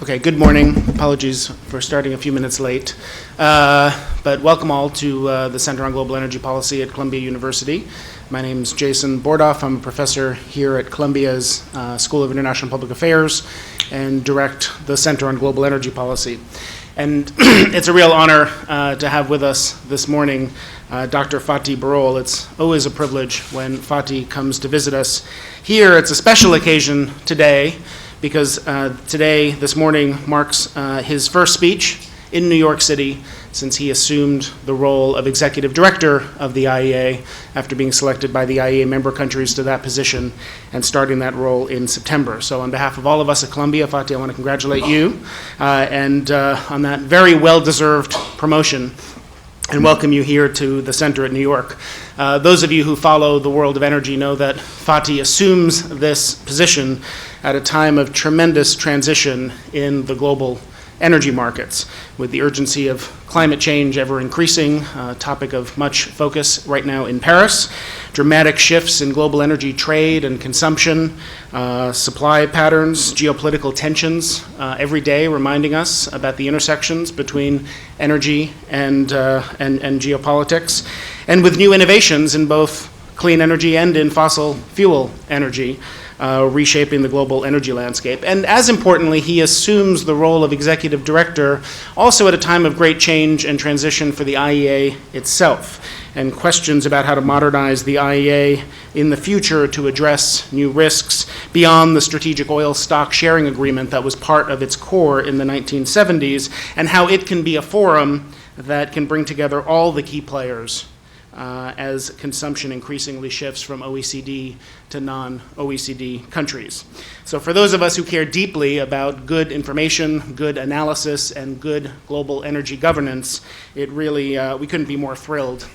Okay, good morning. Apologies for starting a few minutes late. But welcome all to the Center on Global Energy Policy at Columbia University. My name is Jason Bordoff. I'm a professor here at Columbia's School of International Public Affairs and direct the Center on Global Energy Policy. And it's a real honor to have with us this morning Dr. Fatih Birol. It's always a privilege when Fatih comes to visit us here. It's a special occasion today because this morning marks his first speech in New York City since he assumed the role of executive director of the IEA after being selected by the IEA member countries to that position and starting that role in September. So on behalf of all of us at Columbia, Fatih, I want to congratulate you and on that very well-deserved promotion and welcome you here to the center at New York. Those of you who follow the world of energy know that Fatih assumes this position at a time of tremendous transition in the global energy markets, with the urgency of climate change ever increasing, a topic of much focus right now in Paris, dramatic shifts in global energy trade and consumption, supply patterns, geopolitical tensions every day reminding us about the intersections between energy and geopolitics, and with new innovations in both clean energy and in fossil fuel energy, reshaping the global energy landscape. And as importantly, he assumes the role of executive director also at a time of great change and transition for the IEA itself, and questions about how to modernize the IEA in the future to address new risks beyond the strategic oil stock sharing agreement that was part of its core in the 1970s, and how it can be a forum that can bring together all the key players as consumption increasingly shifts from OECD to non-OECD countries. So for those of us who care deeply about good information, good analysis, and good global energy governance, it really, we couldn't be more thrilled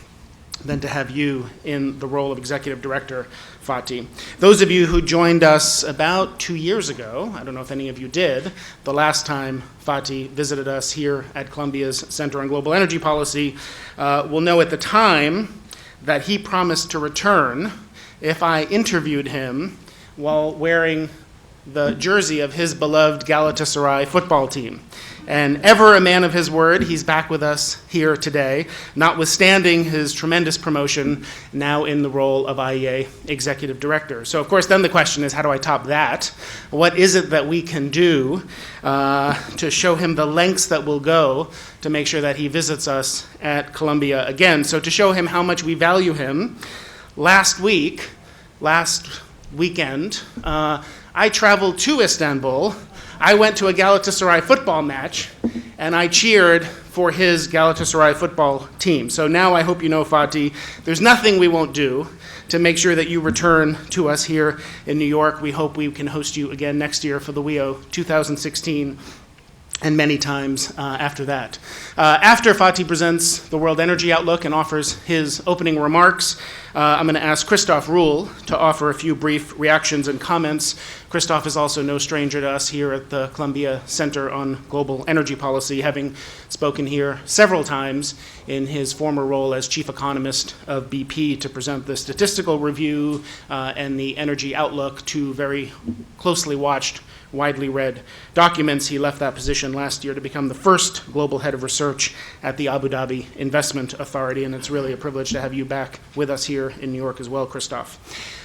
than to have you in the role of executive director, Fatih. Those of you who joined us about 2 years ago, I don't know if any of you did, the last time Fatih visited us here at Columbia's Center on Global Energy Policy, will know at the time that he promised to return if I interviewed him while wearing the jersey of his beloved Galatasaray football team. And ever a man of his word, he's back with us here today, notwithstanding his tremendous promotion, now in the role of IEA Executive Director. So of course then the question is, how do I top that? What is it that we can do to show him the lengths that we'll go to make sure that he visits us at Columbia again? So to show him how much we value him, last weekend, I traveled to Istanbul. I went to a Galatasaray football match, and I cheered for his Galatasaray football team. So now I hope you know, Fatih, there's nothing we won't do to make sure that you return to us here in New York. We hope we can host you again next year for the WIO 2016 and many times after that. After Fatih presents the World Energy Outlook and offers his opening remarks, I'm going to ask Christof Ruhl to offer a few brief reactions and comments. Kristoff is also no stranger to us here at the Columbia Center on Global Energy Policy, having spoken here several times in his former role as Chief Economist of BP to present the statistical review and the energy outlook, two very closely watched, widely read documents. He left that position last year to become the first global head of research at the Abu Dhabi Investment Authority, and it's really a privilege to have you back with us here in New York as well, Kristoff.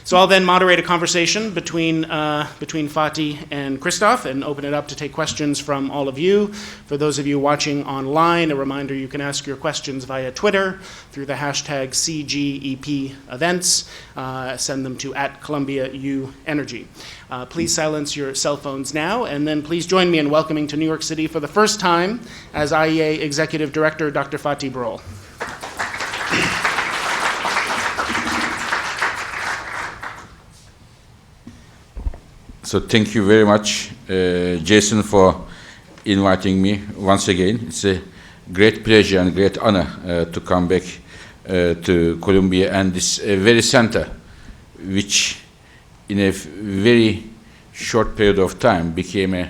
So I'll then moderate a conversation between Fatih and Kristoff and open it up to take questions from all of you. For those of you watching online, a reminder, you can ask your questions via Twitter through the hashtag CGEP events. Send them to @ColumbiaUEnergy. Please silence your cell phones now, and then please join me in welcoming to New York City for the first time as IEA Executive Director, Dr. Fatih Birol. So thank you very much, Jason, for inviting me once again. It's a great pleasure and great honor to come back to Columbia and this very center, which in a very short period of time became a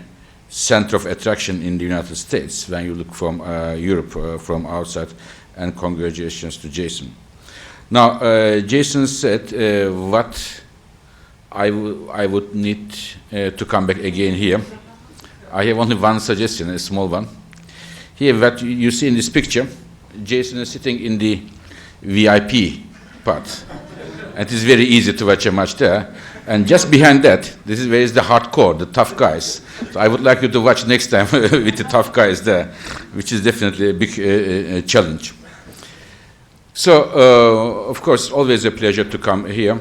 center of attraction in the United States when you look from Europe from outside, and congratulations to Jason. Now, Jason said what I would need to come back again here. I have only one suggestion, a small one. Here, what you see in this picture, Jason is sitting in the VIP part. And it is very easy to watch a match there. And just behind that, this is where is the hardcore, the tough guys. So I would like you to watch next time with the tough guys there, which is definitely a big challenge. So, of course, always a pleasure to come here.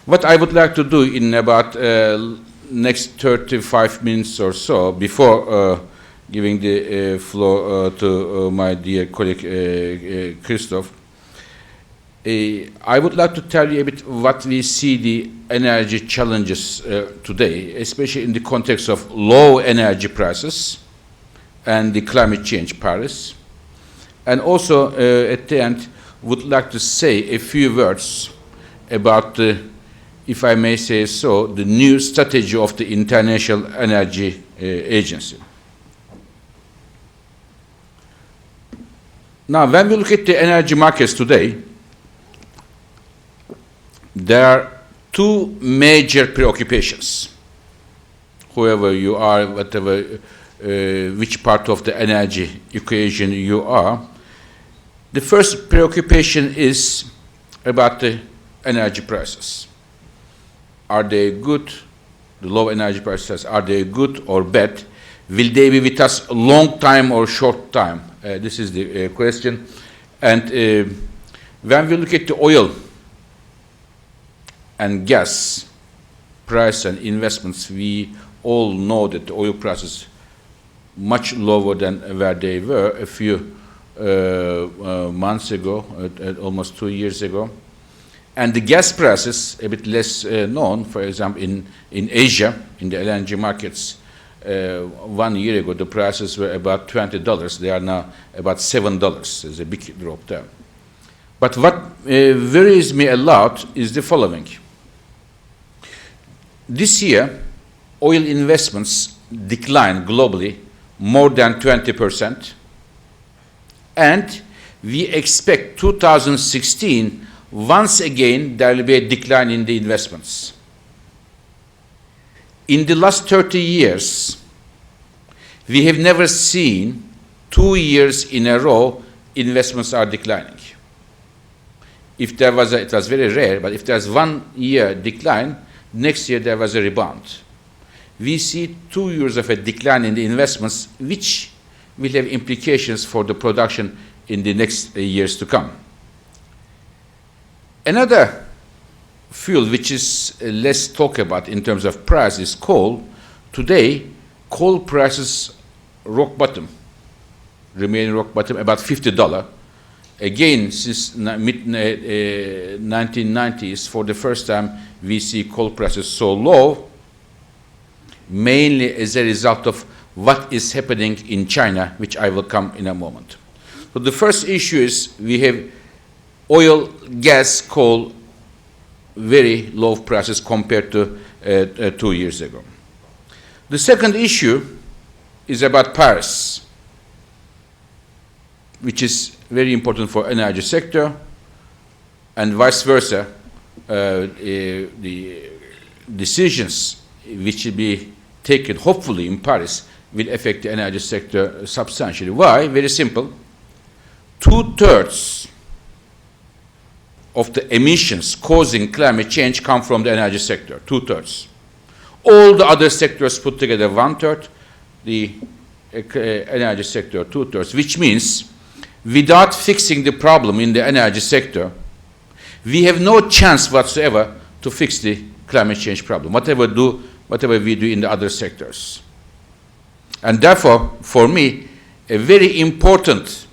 What I would like to do in about next 35 minutes or so, before giving the floor to my dear colleague Kristoff, I would like to tell you a bit what we see the energy challenges today, especially in the context of low energy prices and the climate change Paris. And also, at the end, would like to say a few words about the, if I may say so, the new strategy of the International Energy Agency. Now, when we look at the energy markets today, there are two major preoccupations. Whoever you are, whatever, which part of the energy equation you are, the first preoccupation is about the energy prices. Are they good? The low energy prices, are they good or bad? Will they be with us a long time or short time? This is the question. And when we look at the oil and gas price and investments, we all know that the oil prices much lower than where they were a few months ago, almost 2 years ago. And the gas prices, a bit less known, for example, in Asia, in the LNG markets, 1 year ago, the prices were about $20. They are now about $7. There's a big drop there. But what worries me a lot is the following. This year, oil investments declined globally more than 20%. And we expect 2016, once again, there will be a decline in the investments. In the last 30 years, we have never seen 2 years in a row investments are declining. If there was it was very rare, but if there's 1 year decline, next year there was a rebound. We see 2 years of a decline in the investments, which will have implications for the production in the next years to come. Another fuel which is less talked about in terms of price is coal. Today, coal prices rock bottom, remain rock bottom, about $50. Again, since mid-1990s, for the first time, we see coal prices so low, mainly as a result of what is happening in China, which I will come in a moment. So the first issue is we have oil, gas, coal, very low prices compared to 2 years ago. The second issue is about Paris, which is very important for energy sector, and vice versa. The decisions which will be taken, hopefully, in Paris will affect the energy sector substantially. Why? Very simple. 2/3 of the emissions causing climate change come from the energy sector, 2/3. All the other sectors put together 1/3, the energy sector 2/3, which means without fixing the problem in the energy sector, we have no chance whatsoever to fix the climate change problem, whatever we do in the other sectors. And therefore, for me, a very important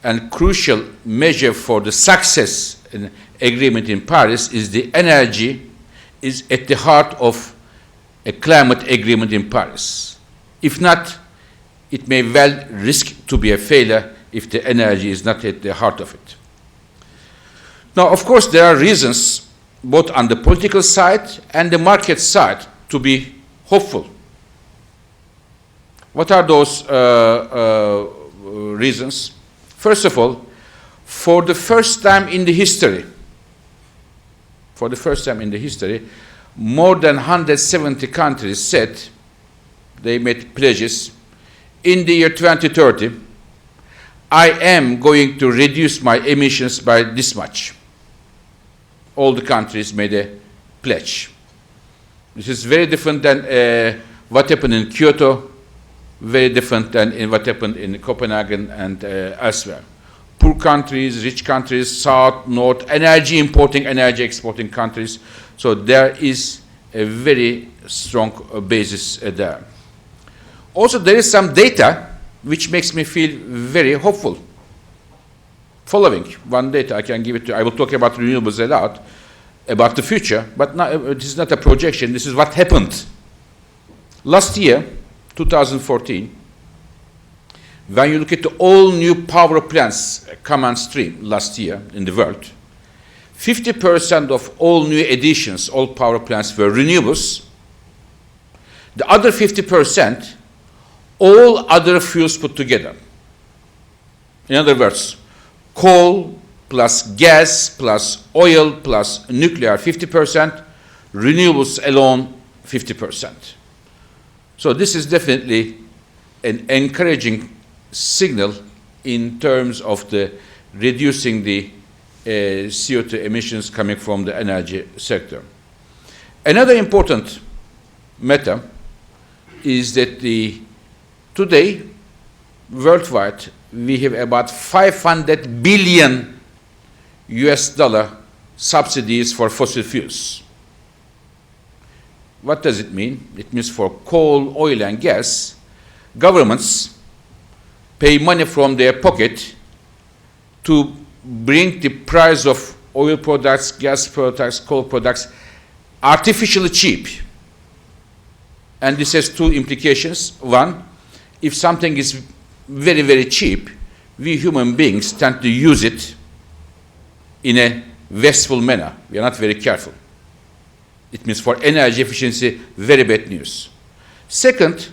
and crucial measure for the success in agreement in Paris is the energy is at the heart of a climate agreement in Paris. If not, it may well risk to be a failure if the energy is not at the heart of it. Now, of course, there are reasons both on the political side and the market side to be hopeful. What are those reasons? First of all, for the first time in the history, more than 170 countries said they made pledges. In the year 2030, I am going to reduce my emissions by this much. All the countries made a pledge. This is very different than what happened in Kyoto, very different than what happened in Copenhagen and elsewhere. Poor countries, rich countries, south, north, energy importing, energy exporting countries. So there is a very strong basis there. Also, there is some data which makes me feel very hopeful. Following one data, I can give it to you. I will talk about renewables a lot, about the future, but this is not a projection. This is what happened. Last year, 2014, when you look at all new power plants come on stream last year in the world, 50% of all new additions, all power plants were renewables. The other 50%, all other fuels put together. In other words, coal plus gas plus oil plus nuclear 50%, renewables alone 50%. So this is definitely an encouraging signal in terms of the reducing the CO2 emissions coming from the energy sector. Another important matter is that today, worldwide, we have about 500 billion US dollar subsidies for fossil fuels. What does it mean? It means for coal, oil, and gas, governments pay money from their pocket to bring the price of oil products, gas products, coal products artificially cheap. And this has two implications. One, if something is very, very cheap, we human beings tend to use it in a wasteful manner. We are not very careful. It means for energy efficiency, very bad news. Second,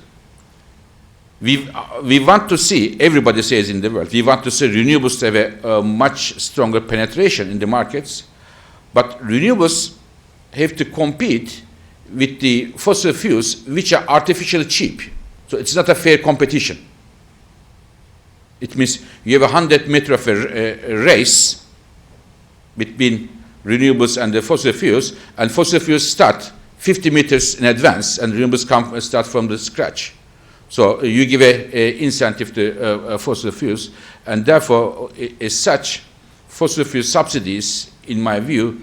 we want to see, everybody says in the world, we want to see renewables to have a much stronger penetration in the markets, but renewables have to compete with the fossil fuels which are artificially cheap. So it's not a fair competition. It means you have 100 meters of a race between renewables and the fossil fuels, and fossil fuels start 50 meters in advance, and renewables start from the scratch. So you give an incentive to fossil fuels, and therefore, as such, fossil fuel subsidies, in my view,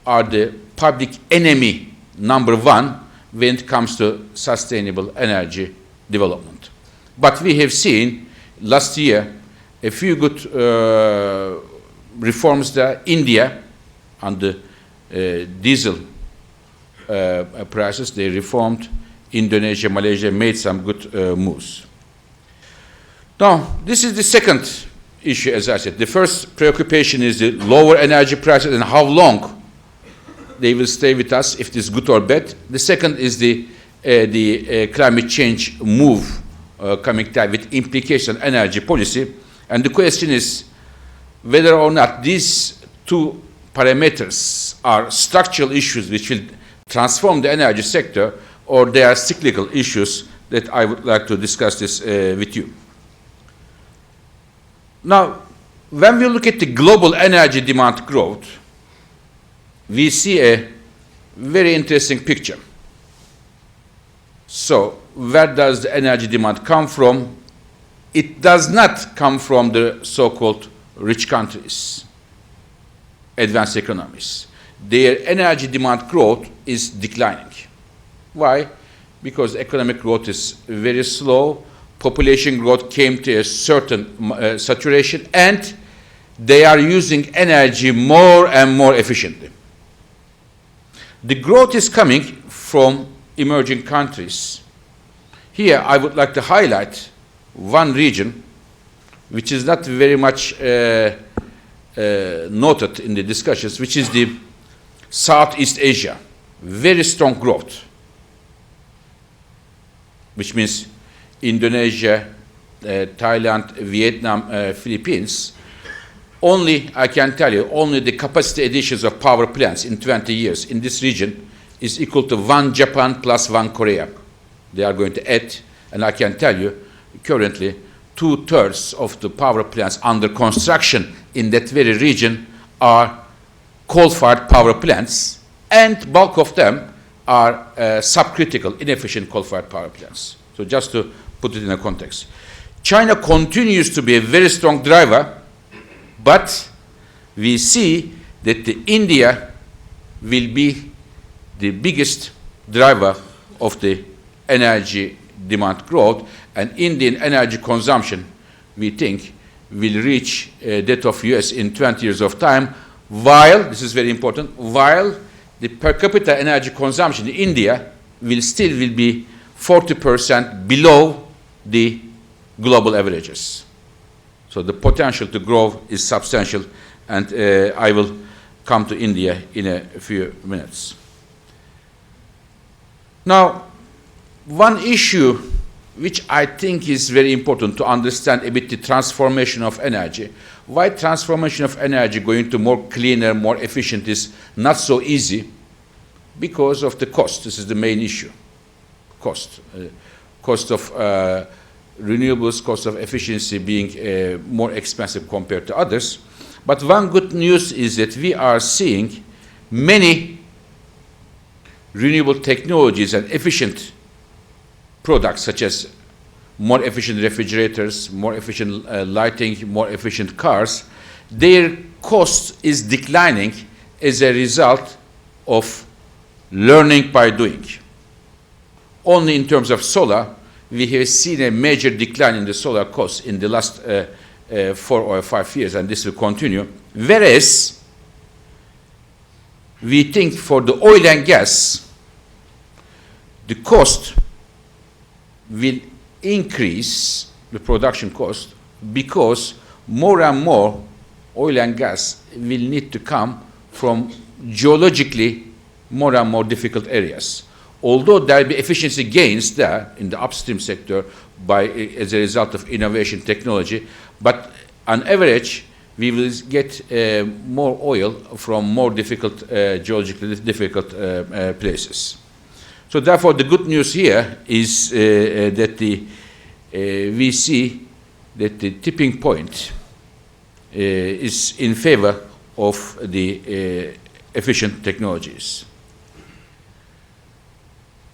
are the public enemy number one when it comes to sustainable energy development. But we have seen last year a few good reforms there. India, on the diesel prices, they reformed. Indonesia, Malaysia made some good moves. Now, this is the second issue, as I said. The first preoccupation is the lower energy prices and how long they will stay with us, if it is good or bad. The second is the climate change move coming down with implication on energy policy. And the question is whether or not these two parameters are structural issues which will transform the energy sector, or they are cyclical issues that I would like to discuss this with you. Now, when we look at the global energy demand growth, we see a very interesting picture. So, where does the energy demand come from? It does not come from the so-called rich countries, advanced economies. Their energy demand growth is declining. Why? Because economic growth is very slow, population growth came to a certain saturation, and they are using energy more and more efficiently. The growth is coming from emerging countries. Here I would like to highlight one region which is not very much noted in the discussions, which is the Southeast Asia. Very strong growth, which means Indonesia, Thailand, Vietnam, Philippines. Only, I can tell you, only the capacity additions of power plants in 20 years in this region is equal to 1 Japan plus 1 Korea. they are going to add. And I can tell you, currently, 2/3 of the power plants under construction in that very region are coal-fired power plants, and bulk of them are subcritical, inefficient coal-fired power plants. So just to put it in a context. China continues to be a very strong driver, but we see that India will be the biggest driver of the energy demand growth, and Indian energy consumption, we think, will reach that of US in 20 years of time, while, this is very important, while the per capita energy consumption in India will be 40% below the global averages. So the potential to grow is substantial, and I will come to India in a few minutes. Now, one issue which I think is very important to understand a bit the transformation of energy. Why transformation of energy going to more cleaner, more efficient is not so easy? Because of the cost. This is the main issue. Cost. Cost of renewables, cost of efficiency being more expensive compared to others. But one good news is that we are seeing many renewable technologies and efficient products, such as more efficient refrigerators, more efficient lighting, more efficient cars. Their cost is declining as a result of learning by doing. Only in terms of solar, we have seen a major decline in the solar costs in the last 4 or 5 years, and this will continue. Whereas, we think for the oil and gas, the cost will increase, the production cost, because more and more oil and gas will need to come from geologically more and more difficult areas. Although there will be efficiency gains there in the upstream sector as a result of innovation technology, but on average, we will get more oil from more difficult, geologically difficult places. So therefore, the good news here is that we see that the tipping point is in favor of the efficient technologies.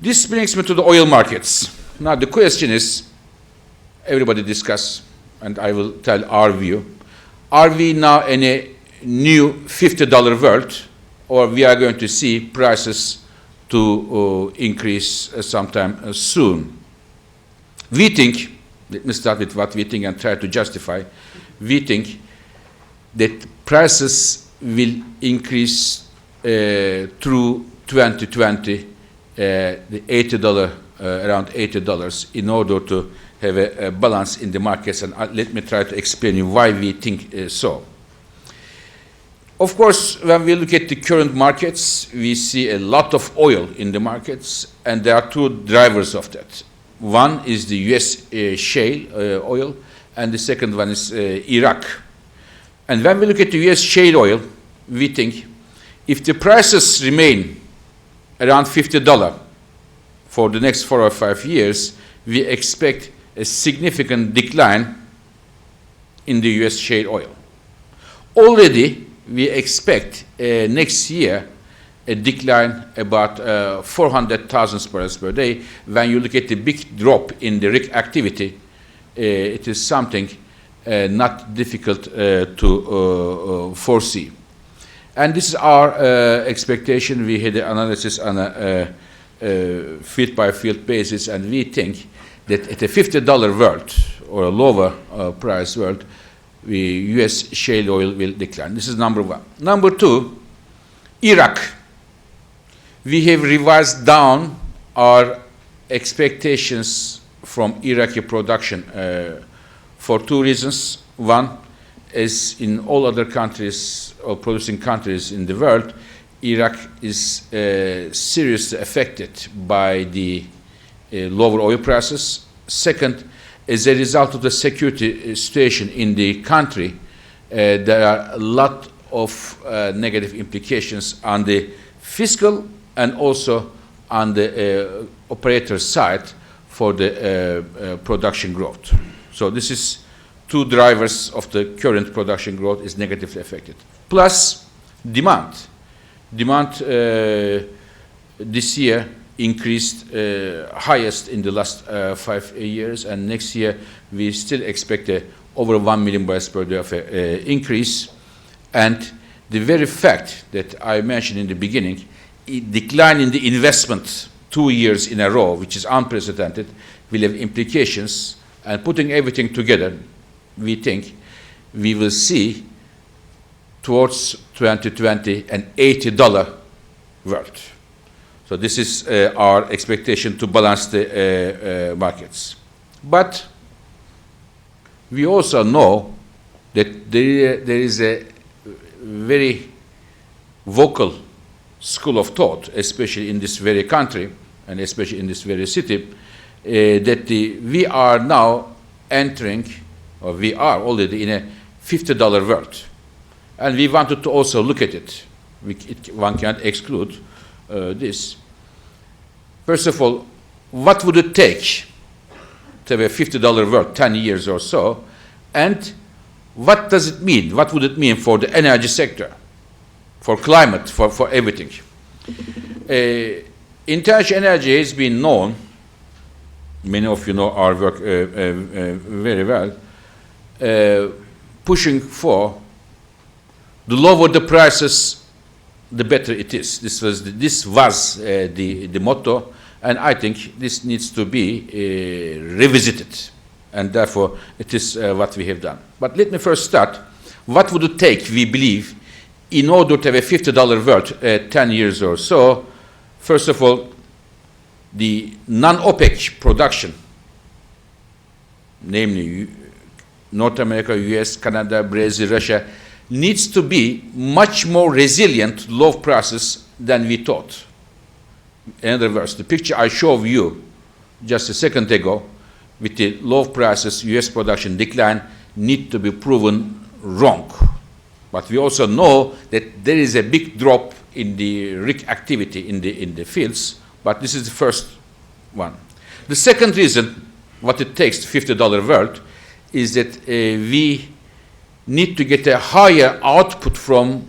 This brings me to the oil markets. Now the question is, everybody discuss, and I will tell our view. Are we now in a new $50 world, or we are going to see prices to increase sometime soon? We think, let me start with what we think and try to justify. We think that prices will increase through 2020, the $80, around $80, in order to have a balance in the markets, and let me try to explain you why we think so. Of course, when we look at the current markets, we see a lot of oil in the markets, and there are two drivers of that. One is the US shale oil, and the second one is Iraq. And when we look at the US shale oil, we think if the prices remain around $50 for the next 4 or 5 years, we expect a significant decline in the US shale oil. Already, we expect next year a decline about 400,000 barrels per day. When you look at the big drop in the rig activity, it is something not difficult to foresee. And this is our expectation. We had an analysis on a field-by-field basis, and we think that at a $50 world, or a lower price world, the US shale oil will decline. This is number one. Number two, Iraq. We have revised down our expectations from Iraqi production for two reasons. One, as in all other countries or producing countries in the world, Iraq is seriously affected by the lower oil prices. Second, as a result of the security situation in the country, there are a lot of negative implications on the fiscal and also on the operator side for the production growth. So this is two drivers of the current production growth is negatively affected. Plus demand. Demand this year increased highest in the last 5 years, and next year we still expect over 1 million barrels per day of increase. And the very fact that I mentioned in the beginning, decline in the investment 2 years in a row, which is unprecedented, will have implications. And putting everything together, we think we will see towards 2020 an $80 world. So this is our expectation to balance the markets. But we also know that there is a very vocal school of thought, especially in this very country and especially in this very city, that we are now entering, or we are already in a $50 world. And we wanted to also look at it. One cannot exclude this. First of all, what would it take to have a $50 world, 10 years or so? And what does it mean? What would it mean for the energy sector, for climate, for everything? International energy has been known, many of you know our work very well, pushing for the lower the prices, the better it is. This was the motto, and I think this needs to be revisited, and therefore it is what we have done. But let me first start. What would it take, we believe, in order to have a $50 world 10 years or so? First of all, the non-OPEC production, namely North America, US, Canada, Brazil, Russia, needs to be much more resilient to low prices than we thought. In other words, the picture I showed you just a second ago with the low prices, US production decline, need to be proven wrong. But we also know that there is a big drop in the rig activity in the fields, but this is the first one. The second reason what it takes to $50 world is that we need to get a higher output from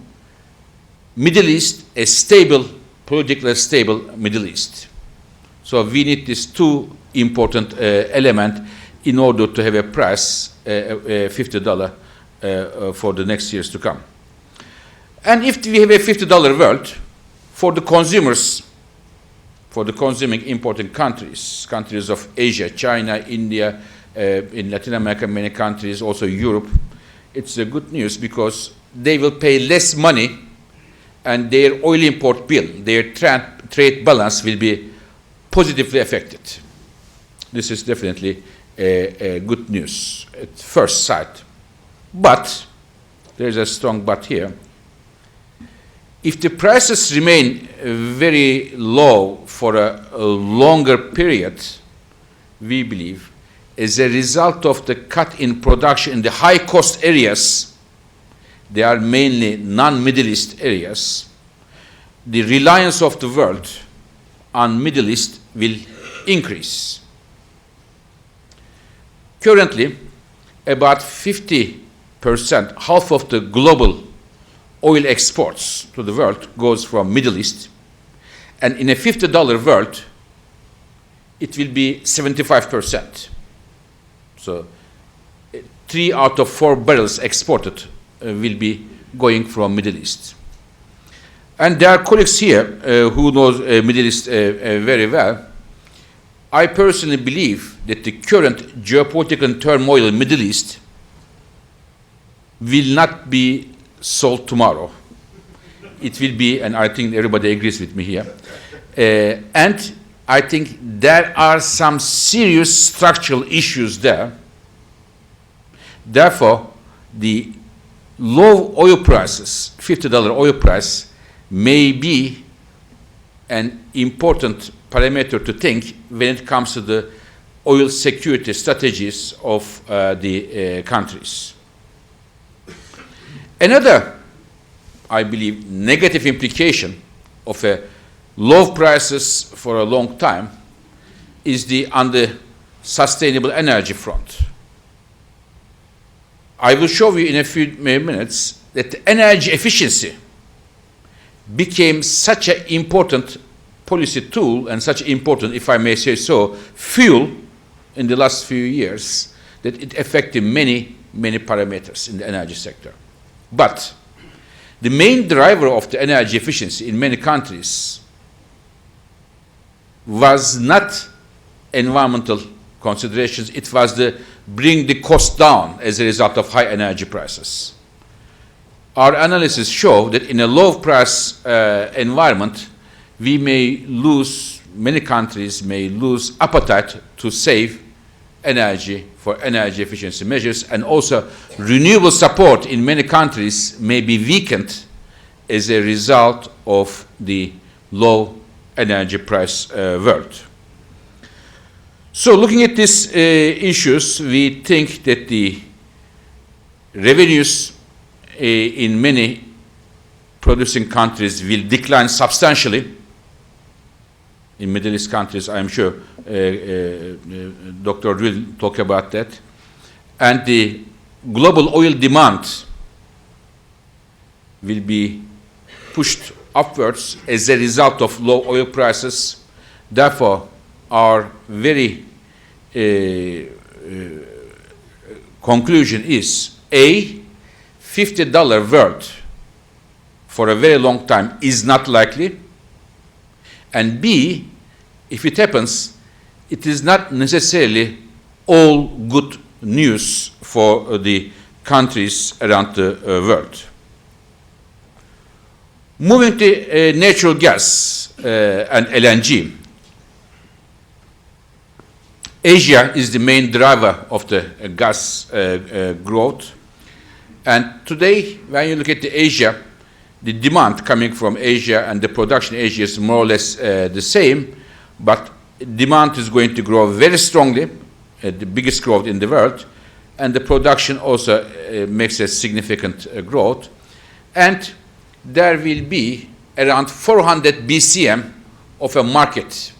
Middle East, a stable, politically stable Middle East. So we need these two important elements in order to have a price, $50 for the next years to come. And if we have a $50 world, for the consumers, for the consuming importing countries, countries of Asia, China, India, in Latin America, many countries, also Europe, it's a good news because they will pay less money and their oil import bill, their trade balance will be positively affected. This is definitely a good news at first sight. But, there's a strong but here. If the prices remain very low for a longer period, we believe, as a result of the cut in production in the high-cost areas, they are mainly non-Middle East areas, the reliance of the world on Middle East will increase. Currently, about 50%, half of the global oil exports to the world goes from Middle East, and in a $50 world, it will be 75%. So 3 out of 4 barrels exported will be going from Middle East. And there are colleagues here who know Middle East very well. I personally believe that the current geopolitical turmoil in Middle East will not be solved tomorrow. It will be, and I think everybody agrees with me here, and I think there are some serious structural issues there. Therefore, the low oil prices, $50 oil price, may be an important parameter to think when it comes to the oil security strategies of the countries. Another, I believe, negative implication of low prices for a long time is on the sustainable energy front. I will show you in a few minutes that the energy efficiency became such an important policy tool and such important, if I may say so, fuel in the last few years that it affected many, many parameters in the energy sector. But the main driver of the energy efficiency in many countries was not environmental considerations, it was the bring the cost down as a result of high energy prices. Our analysis show that in a low price environment, many countries may lose appetite to save energy for energy efficiency measures, and also renewable support in many countries may be weakened as a result of the low energy price world. So looking at these issues, we think that the revenues in many producing countries will decline substantially. In Middle East countries, I'm sure Dr. will talk about that. And the global oil demand will be pushed upwards as a result of low oil prices. Therefore, our very conclusion is A, $50 world for a very long time is not likely, and B, if it happens, it is not necessarily all good news for the countries around the world. Moving to natural gas and LNG. Asia is the main driver of the gas growth. And today, when you look at Asia, the demand coming from Asia and the production in Asia is more or less the same, but demand is going to grow very strongly, the biggest growth in the world, and the production also makes a significant growth. And there will be around 400 BCM of a market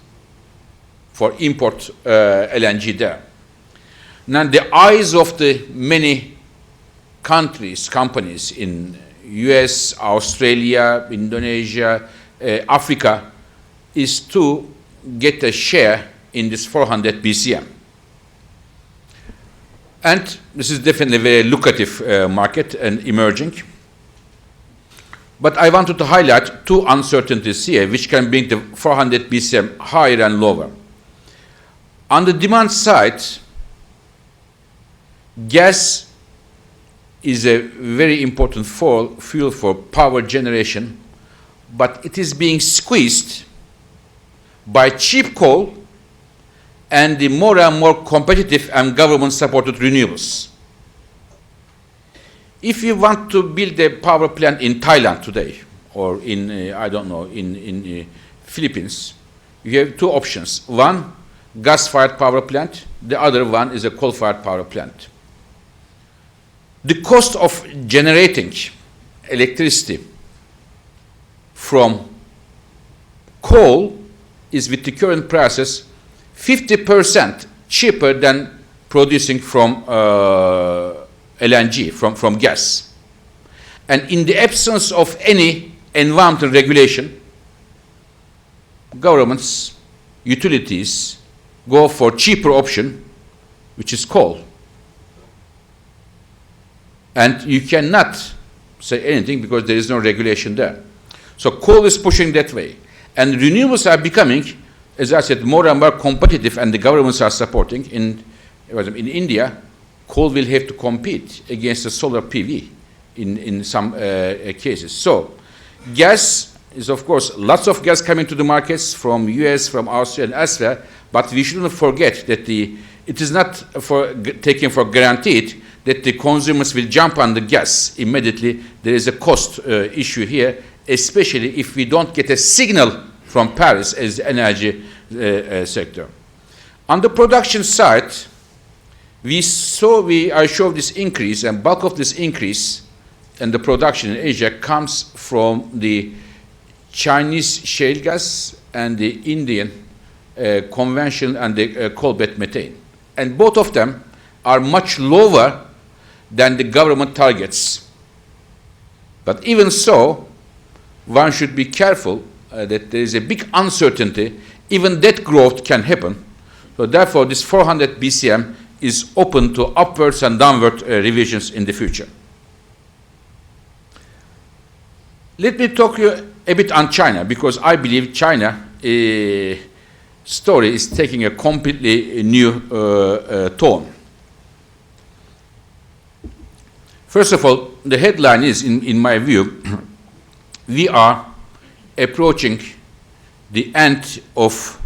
for import LNG there. Now, the eyes of the many companies in US, Australia, Indonesia, Africa, is to get a share in this 400 BCM. And this is definitely a very lucrative market and emerging. But I wanted to highlight two uncertainties here, which can bring the 400 BCM higher and lower. On the demand side, gas is a very important fuel for power generation, but it is being squeezed by cheap coal and the more and more competitive and government-supported renewables. If you want to build a power plant in Thailand today, or in, in Philippines, you have two options. One, gas-fired power plant. The other one is a coal-fired power plant. The cost of generating electricity from coal is, with the current prices, 50% cheaper than producing from LNG, from gas. And in the absence of any environmental regulation, governments, utilities go for cheaper option, which is coal. And you cannot say anything because there is no regulation there. So coal is pushing that way. And renewables are becoming, as I said, more and more competitive, and the governments are supporting. In India, coal will have to compete against the solar PV in some cases. So gas is, of course, lots of gas coming to the markets from US, from Australia, and elsewhere, but we shouldn't forget that it is not taken for granted that the consumers will jump on the gas immediately. There is a cost issue here, especially if we don't get a signal from Paris as the energy sector. On the production side, I showed this increase, and bulk of this increase in the production in Asia comes from the Chinese shale gas and the Indian conventional and the coal-bed methane. And both of them are much lower than the government targets. But even so, one should be careful that there is a big uncertainty. Even that growth can happen. So therefore, this 400 BCM is open to upwards and downward revisions in the future. Let me talk you a bit on China, because I believe China story is taking a completely new tone. First of all, the headline is, in my view, we are approaching the end of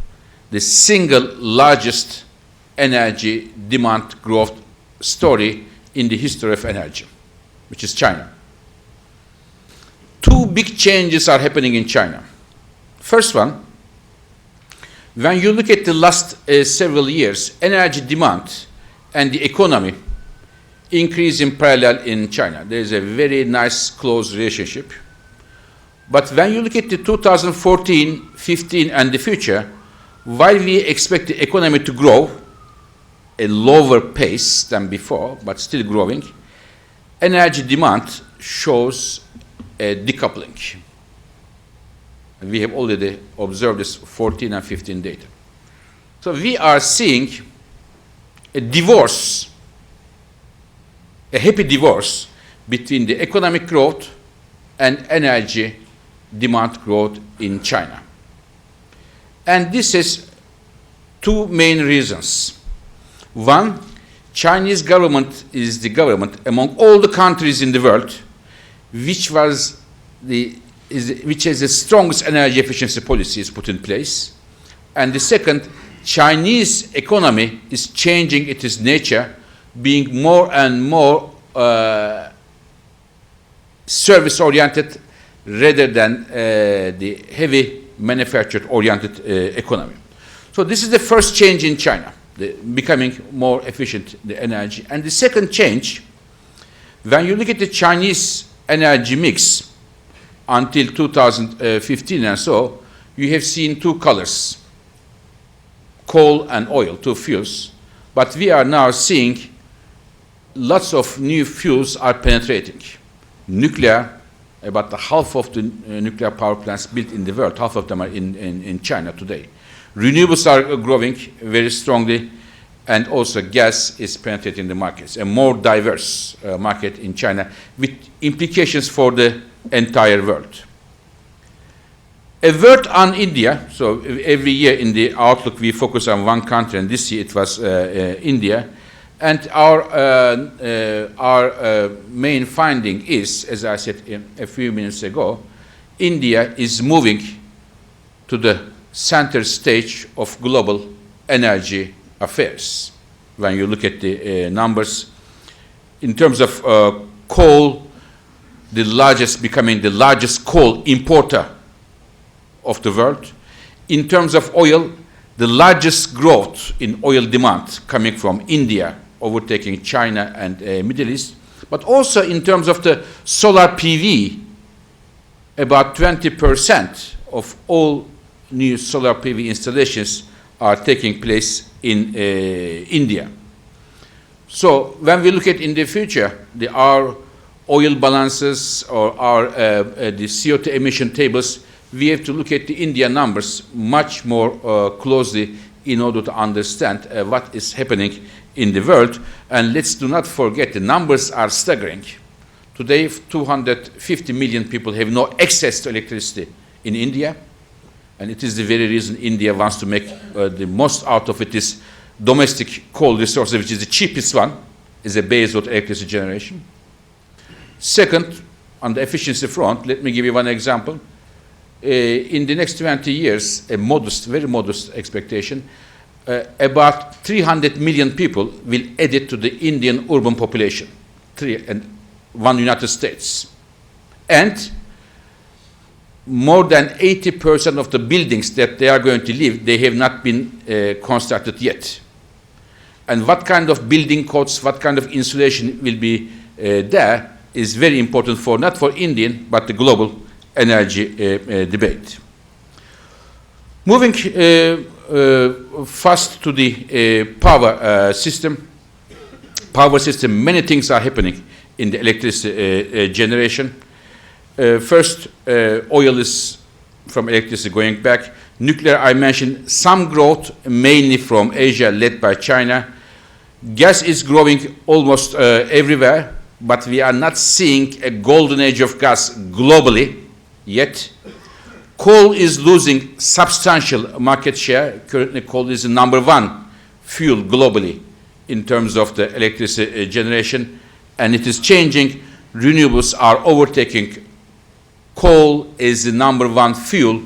the single largest energy demand growth story in the history of energy, which is China. Two big changes are happening in China. First one, when you look at the last several years, energy demand and the economy increase in parallel in China. There is a very nice close relationship. But when you look at the 2014, 15 and the future, while we expect the economy to grow a lower pace than before, but still growing, energy demand shows a decoupling. We have already observed this 14 and 15 data. So we are seeing a divorce, a happy divorce between the economic growth and energy demand growth in China. And this has two main reasons. One, Chinese government is the government among all the countries in the world which has the strongest energy efficiency policies put in place. And the second, Chinese economy is changing its nature, being more and more service-oriented rather than the heavy manufactured-oriented economy. So this is the first change in China, becoming more efficient, the energy. And the second change, when you look at the Chinese energy mix until 2015 and so, you have seen two colors, coal and oil, two fuels. But we are now seeing lots of new fuels are penetrating. Nuclear, about the half of the nuclear power plants built in the world, half of them are in China today. Renewables are growing very strongly, and also gas is penetrating the markets, a more diverse market in China with implications for the entire world. A word on India. So every year in the outlook we focus on one country, and this year it was India. And our main finding is, as I said a few minutes ago, India is moving to the center stage of global energy affairs. When you look at the numbers, in terms of coal, becoming the largest coal importer of the world. In terms of oil, the largest growth in oil demand coming from India, overtaking China and Middle East. But also in terms of the solar PV, about 20% of all new solar PV installations are taking place in India. So when we look at in the future, our oil balances or the CO2 emission tables, we have to look at the India numbers much more closely in order to understand what is happening in the world. And let's do not forget, the numbers are staggering. Today, 250 million people have no access to electricity in India. And it is the very reason India wants to make the most out of its domestic coal resource, which is the cheapest one, is a base of electricity generation. Second, on the efficiency front, let me give you one example. In the next 20 years, a modest, very modest expectation, about 300 million people will add it to the Indian urban population, one United States. And more than 80% of the buildings that they are going to live, they have not been constructed yet. And what kind of building codes, what kind of insulation will be there is very important for, not for Indian, but the global energy debate. Moving fast to the power system. Power system, many things are happening in the electricity generation. First, oil is from electricity going back. Nuclear, I mentioned some growth, mainly from Asia, led by China. Gas is growing almost everywhere, but we are not seeing a golden age of gas globally yet. Coal is losing substantial market share. Currently, coal is the #1 fuel globally in terms of the electricity generation, and it is changing. Renewables are overtaking coal as the #1 fuel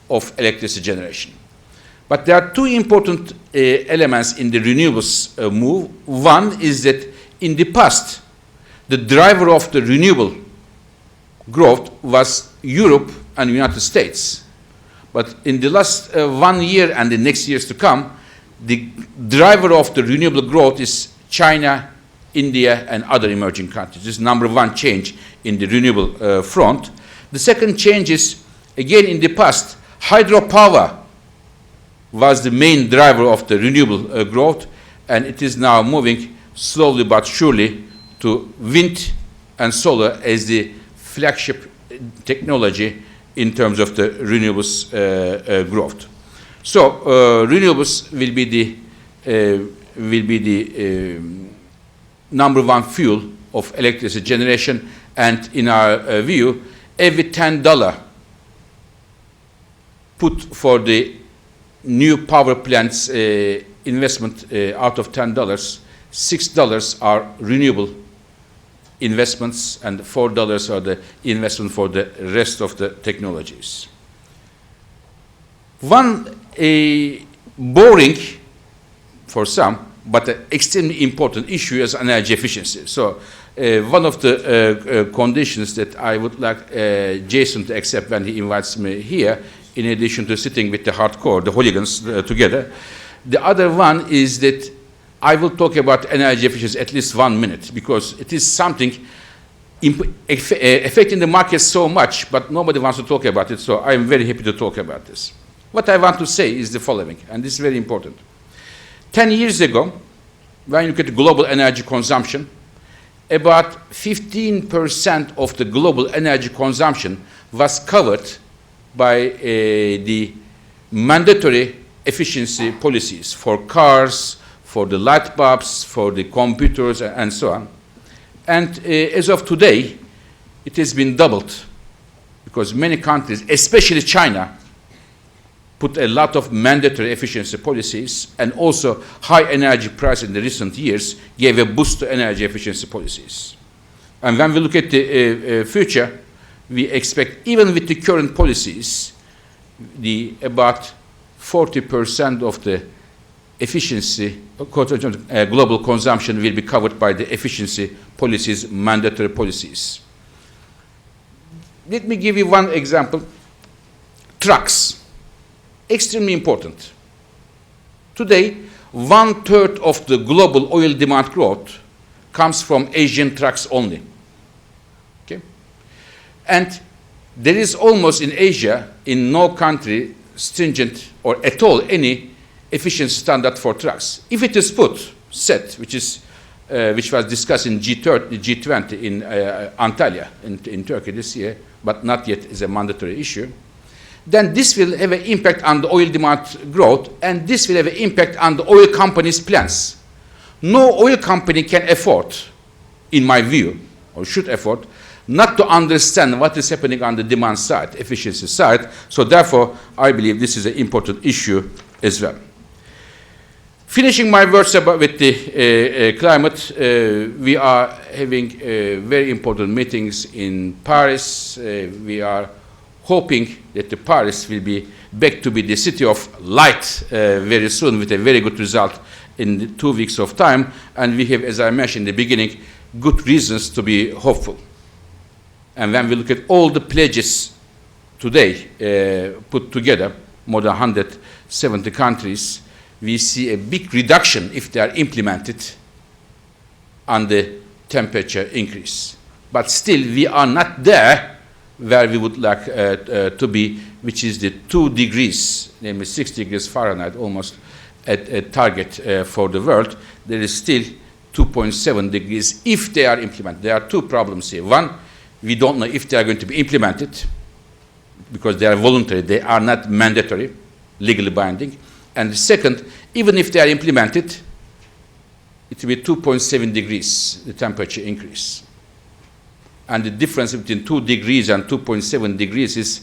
of electricity generation. But there are two important elements in the renewables move. One is that in the past, the driver of the renewable growth was Europe and United States. But in the last 1 year and the next years to come, the driver of the renewable growth is China, India, and other emerging countries. This is #1 change in the renewable front. The second change is, again, in the past, hydropower was the main driver of the renewable growth, and it is now moving slowly but surely to wind and solar as the flagship technology in terms of the renewables growth. So renewables will be the #1 fuel of electricity generation, and in our view, every $10 put for the new power plants investment out of $10, $6 are renewable investments, and $4 are the investment for the rest of the technologies. One boring for some, but an extremely important issue is energy efficiency. So one of the conditions that I would like Jason to accept when he invites me here, in addition to sitting with the hardcore, the hooligans together, the other one is that I will talk about energy efficiency at least 1 minute, because it is something affecting the market so much, but nobody wants to talk about it, so I am very happy to talk about this. What I want to say is the following, and this is very important. 10 years ago, when you look at the global energy consumption, about 15% of the global energy consumption was covered by the mandatory efficiency policies for cars, for the light bulbs, for the computers, and so on. And as of today, it has been doubled, because many countries, especially China, put a lot of mandatory efficiency policies, and also high energy price in the recent years gave a boost to energy efficiency policies. And when we look at the future, we expect, even with the current policies, about 40% of the efficiency, global consumption will be covered by the efficiency policies, mandatory policies. Let me give you one example. Trucks. Extremely important. Today, 1/3 of the global oil demand growth comes from Asian trucks only. Okay? And there is almost in Asia, in no country, stringent or at all any efficiency standard for trucks. If it is set, which was discussed in G20 in Antalya in Turkey this year, but not yet is a mandatory issue, then this will have an impact on the oil demand growth, and this will have an impact on the oil companies' plans. No oil company can afford, in my view, or should afford, not to understand what is happening on the demand side, efficiency side. So therefore, I believe this is an important issue as well. Finishing my words about with the climate, we are having very important meetings in Paris. We are hoping that the Paris will be back to be the city of light very soon, with a very good result in the 2 weeks of time. And we have, as I mentioned in the beginning, good reasons to be hopeful. And when we look at all the pledges today put together, more than 170 countries, we see a big reduction, if they are implemented, on the temperature increase. But still, we are not there where we would like to be, which is the 2 degrees, namely 6 degrees Fahrenheit, almost at a target for the world. There is still 2.7 degrees if they are implemented. There are two problems here. One, we don't know if they are going to be implemented because they are voluntary, they are not mandatory, legally binding. And the second, even if they are implemented, it will be 2.7 degrees, the temperature increase. And the difference between 2 degrees and 2.7 degrees is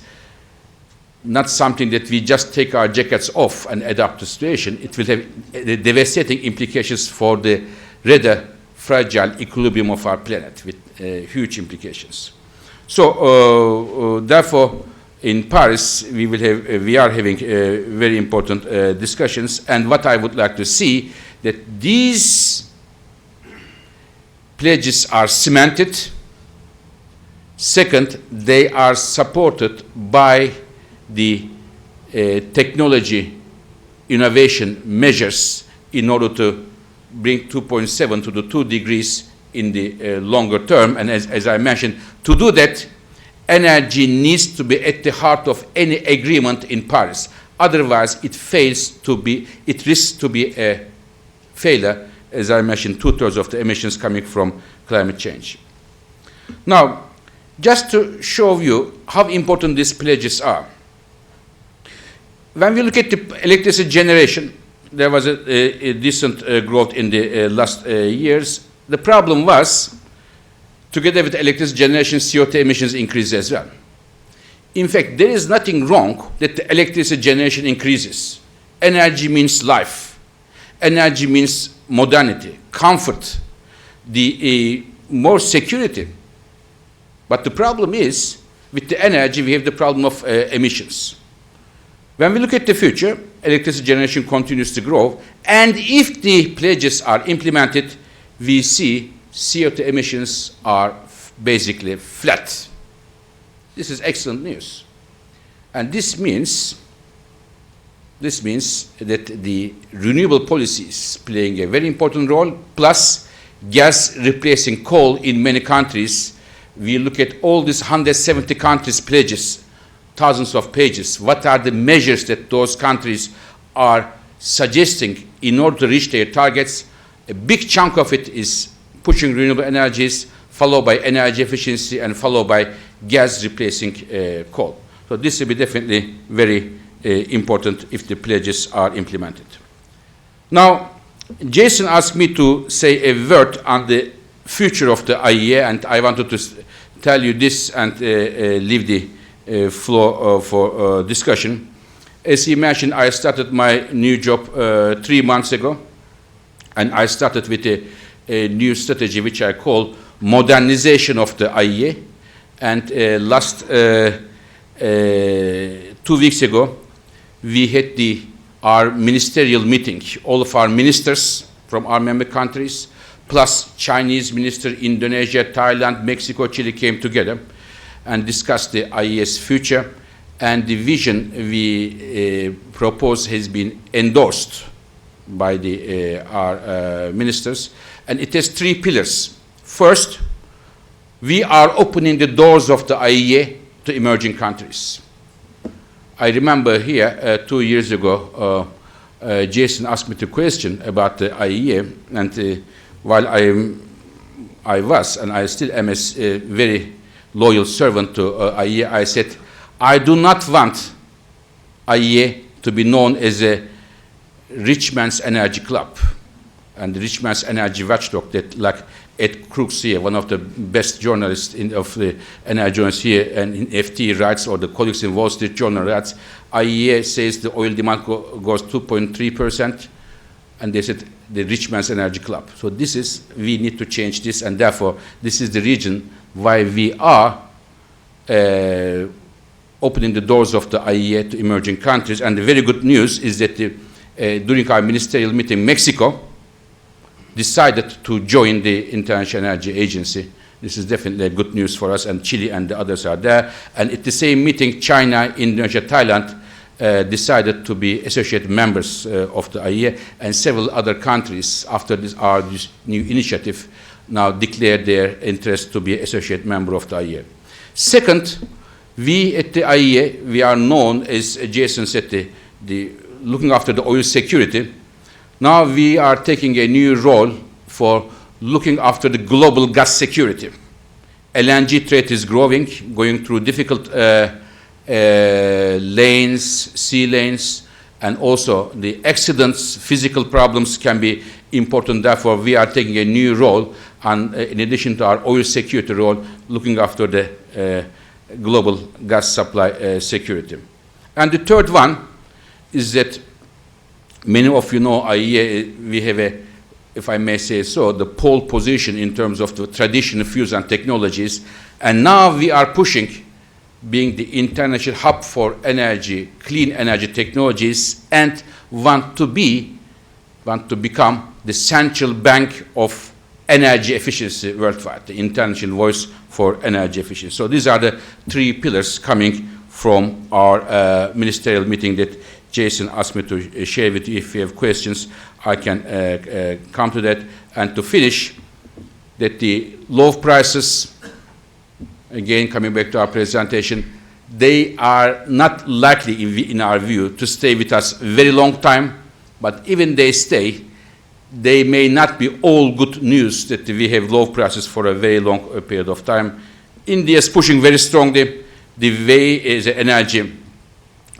not something that we just take our jackets off and adapt to the situation. It will have devastating implications for the rather fragile equilibrium of our planet with huge implications. So therefore, in Paris, we are having very important discussions. And what I would like to see, that these pledges are cemented. Second, they are supported by the technology innovation measures in order to bring 2.7 to the 2 degrees in the longer term. And as I mentioned, to do that, energy needs to be at the heart of any agreement in Paris. Otherwise, it risks to be a failure, as I mentioned, 2/3 of the emissions coming from climate change. Now, just to show you how important these pledges are. When we look at the electricity generation, there was a decent growth in the last years. The problem was, together with electricity generation, CO2 emissions increased as well. In fact, there is nothing wrong that the electricity generation increases. Energy means life. Energy means modernity, comfort, more security. But the problem is, with the energy, we have the problem of emissions. When we look at the future, electricity generation continues to grow, and if the pledges are implemented, we see CO2 emissions are basically flat. This is excellent news. And this means that the renewable policy is playing a very important role, plus gas replacing coal in many countries. We look at all these 170 countries' pledges, thousands of pages. What are the measures that those countries are suggesting in order to reach their targets? A big chunk of it is pushing renewable energies, followed by energy efficiency, and followed by gas replacing coal. So this will be definitely very important if the pledges are implemented. Now, Jason asked me to say a word on the future of the IEA, and I wanted to tell you this and leave the floor for discussion. As he mentioned, I started my new job 3 months ago, and I started with a new strategy which I call Modernization of the IEA. And last 2 weeks ago, we had our ministerial meeting. All of our ministers from our member countries, plus Chinese minister, Indonesia, Thailand, Mexico, Chile came together and discussed the IEA's future. And the vision we propose has been endorsed by our ministers. And it has 3 pillars. First, we are opening the doors of the IEA to emerging countries. I remember here 2 years ago, Jason asked me the question about the IEA, and while I was, and I still am a very loyal servant to IEA, I said, I do not want IEA to be known as a rich man's energy club and the rich man's energy watchdog that, like Ed Crooks here, one of the best journalists of the energy journalists here, and in FT writes, or the colleagues in Wall Street Journal writes, IEA says the oil demand goes 2.3%, and they said the rich man's energy club. So we need to change this, and therefore this is the reason why we are opening the doors of the IEA to emerging countries. And the very good news is that during our ministerial meeting, Mexico decided to join the International Energy Agency. This is definitely good news for us, and Chile and the others are there. And at the same meeting, China, Indonesia, Thailand decided to be associate members of the IEA, and several other countries, after this new initiative, now declared their interest to be associate member of the IEA. Second, We at the IEA, we are known, as Jason said, the looking after the oil security. Now we are taking a new role for looking after the global gas security. LNG trade is growing, going through difficult lanes, sea lanes, and also the accidents, physical problems can be important. Therefore, we are taking a new role, and in addition to our oil security role, looking after the global gas supply security. And the third one is that many of you know IEA, we have a, if I may say so, the pole position in terms of the traditional fuels and technologies. And now we are pushing, being the international hub for energy, clean energy technologies, and want to become the central bank of energy efficiency worldwide, the international voice for energy efficiency. So these are the three pillars coming from our ministerial meeting that Jason asked me to share with you. If you have questions, I can come to that. And to finish, that the low prices, again, coming back to our presentation, they are not likely, in our view, to stay with us very long time. But even they stay, they may not be all good news that we have low prices for a very long period of time. India is pushing very strongly. The way is an energy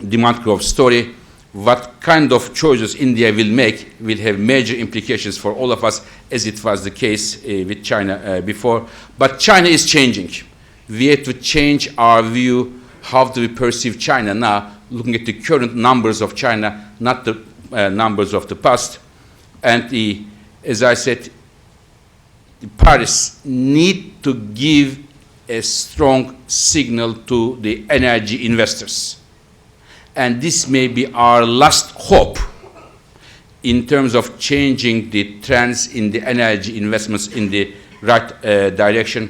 demand growth story. What kind of choices India will make will have major implications for all of us, as it was the case with China before. But China is changing. We have to change our view. How do we perceive China now, looking at the current numbers of China, not the numbers of the past. And as I said, Paris need to give a strong signal to the energy investors. And this may be our last hope in terms of changing the trends in the energy investments in the right direction.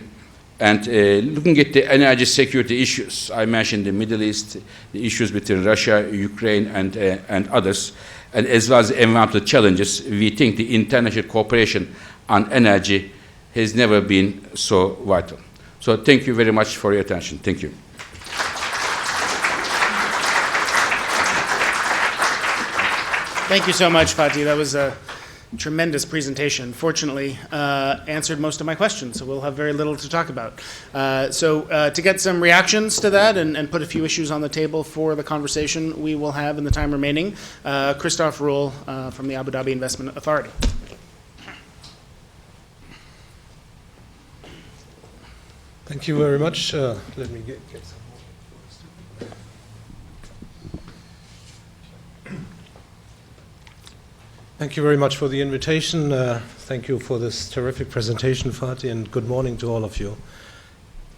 And looking at the energy security issues, I mentioned the Middle East, the issues between Russia, Ukraine, and others, and as well as the environmental challenges, we think the international cooperation on energy has never been so vital. So thank you very much for your attention. Thank you. Thank you so much, Fatih. That was a tremendous presentation. Fortunately, answered most of my questions, so we'll have very little to talk about. To get some reactions to that and put a few issues on the table for the conversation we will have in the time remaining, Christof Ruhl from the Abu Dhabi Investment Authority. Thank you very much. Let me get some. Thank you very much for the invitation. Thank you for this terrific presentation, Fatih, and good morning to all of you.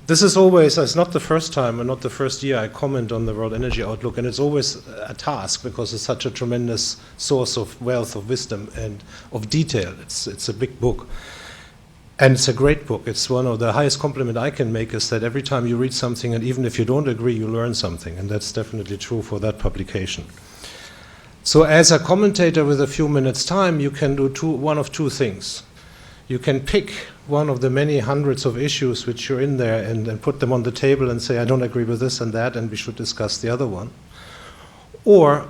This is always, it's not the first time and not the first year I comment on the World Energy Outlook, and it's always a task because it's such a tremendous source of wealth, of wisdom, and of detail. It's a big book. And it's a great book. It's one of the highest compliment I can make is that every time you read something, and even if you don't agree, you learn something, and that's definitely true for that publication. So as a commentator with a few minutes' time, you can do one of two things. You can pick one of the many hundreds of issues which are in there and put them on the table and say, I don't agree with this and that, and we should discuss the other one. Or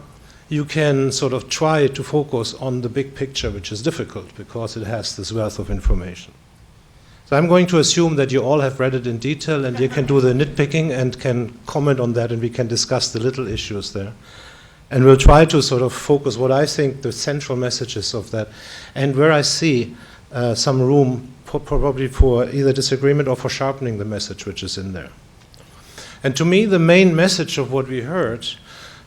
you can sort of try to focus on the big picture, which is difficult because it has this wealth of information. So I'm going to assume that you all have read it in detail and you can do the nitpicking and can comment on that, and we can discuss the little issues there. And we'll try to sort of focus what I think the central messages of that, and where I see some room probably for either disagreement or for sharpening the message which is in there. And to me, the main message of what we heard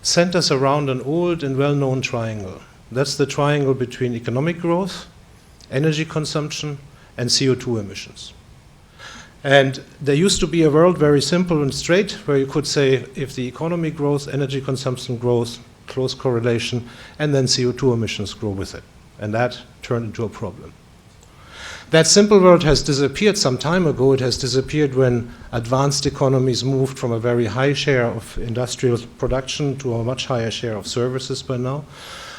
centers around an old and well-known triangle. That's the triangle between economic growth, energy consumption, and CO2 emissions. And there used to be a world very simple and straight where you could say if the economy grows, energy consumption grows, close correlation, and then CO2 emissions grow with it. And that turned into a problem. That simple world has disappeared some time ago. It has disappeared when advanced economies moved from a very high share of industrial production to a much higher share of services by now.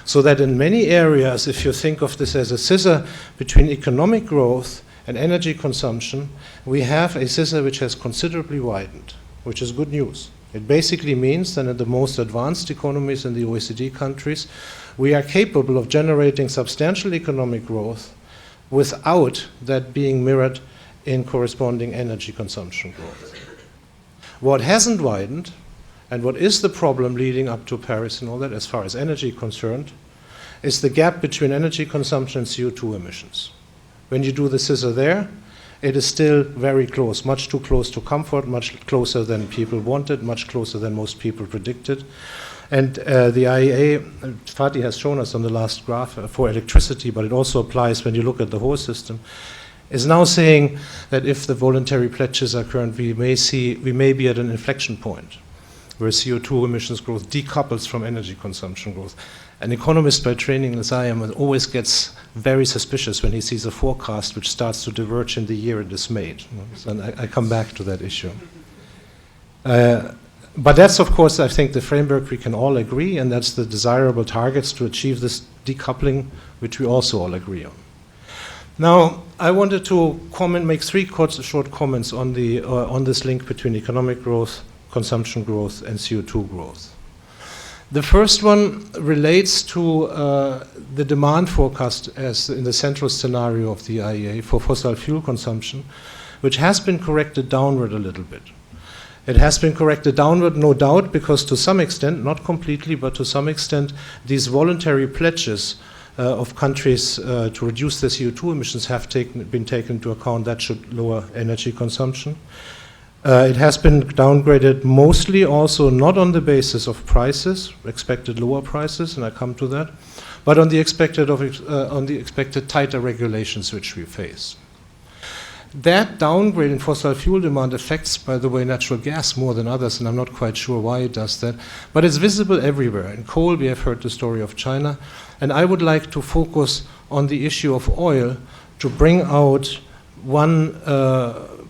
So that in many areas, if you think of this as a scissor between economic growth and energy consumption, we have a scissor which has considerably widened. which is good news. It basically means that in the most advanced economies in the OECD countries, we are capable of generating substantial economic growth without that being mirrored in corresponding energy consumption growth. What hasn't widened, and what is the problem leading up to Paris and all that, as far as energy is concerned, is the gap between energy consumption and CO2 emissions. When you do the scissor there, it is still very close, much too close to comfort, much closer than people wanted, much closer than most people predicted. And the IEA, Fatih has shown us on the last graph for electricity, but it also applies when you look at the whole system, is now saying that if the voluntary pledges are current, we may be at an inflection point where CO2 emissions growth decouples from energy consumption growth. An economist by training, as I am, always gets very suspicious when he sees a forecast which starts to diverge in the year it is made. And I come back to that issue. But that's, of course, I think the framework we can all agree, and that's the desirable targets to achieve this decoupling, which we also all agree on. Now, I wanted to make three short comments on this link between economic growth, consumption growth, and CO2 growth. The first one relates to the demand forecast as in the central scenario of the IEA for fossil fuel consumption, which has been corrected downward a little bit. It has been corrected downward, no doubt, because to some extent, not completely, but to some extent, these voluntary pledges of countries to reduce their CO2 emissions have been taken into account. That should lower energy consumption. It has been downgraded mostly also not on the basis of prices, expected lower prices, and I come to that, but on the expected tighter regulations which we face. That downgrade in fossil fuel demand affects, by the way, natural gas more than others, and I'm not quite sure why it does that, but it's visible everywhere. In coal, we have heard the story of China, and I would like to focus on the issue of oil to bring out one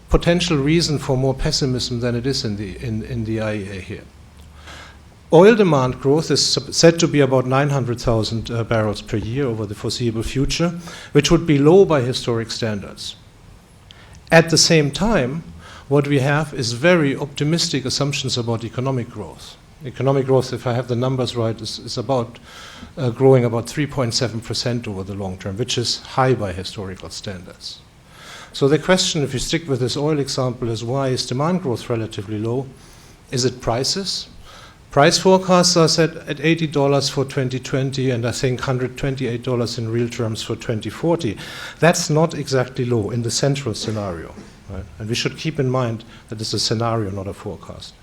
potential reason for more pessimism than it is in the IEA here. Oil demand growth is said to be about 900,000 barrels per year over the foreseeable future, which would be low by historic standards. At the same time, what we have is very optimistic assumptions about economic growth. Economic growth, if I have the numbers right, is about growing about 3.7% over the long term, which is high by historical standards. So the question, if you stick with this oil example, is why is demand growth relatively low? Is it prices? Price forecasts are set at $80 for 2020 and I think $128 in real terms for 2040. That's not exactly low in the central scenario. Right? And we should keep in mind that it's a scenario, not a forecast.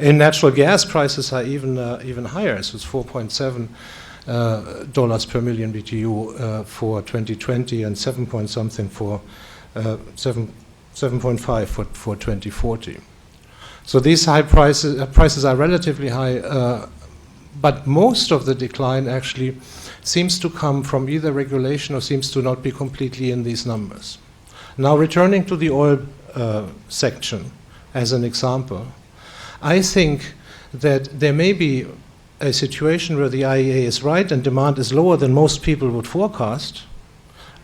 In natural gas, prices are even higher. So it's $4.7 per million BTU for 2020 and 7.something for 7.5 for 2040. So these high prices are relatively high, but most of the decline actually seems to come from either regulation or seems to not be completely in these numbers. Now returning to the oil section as an example, I think that there may be a situation where the IEA is right and demand is lower than most people would forecast,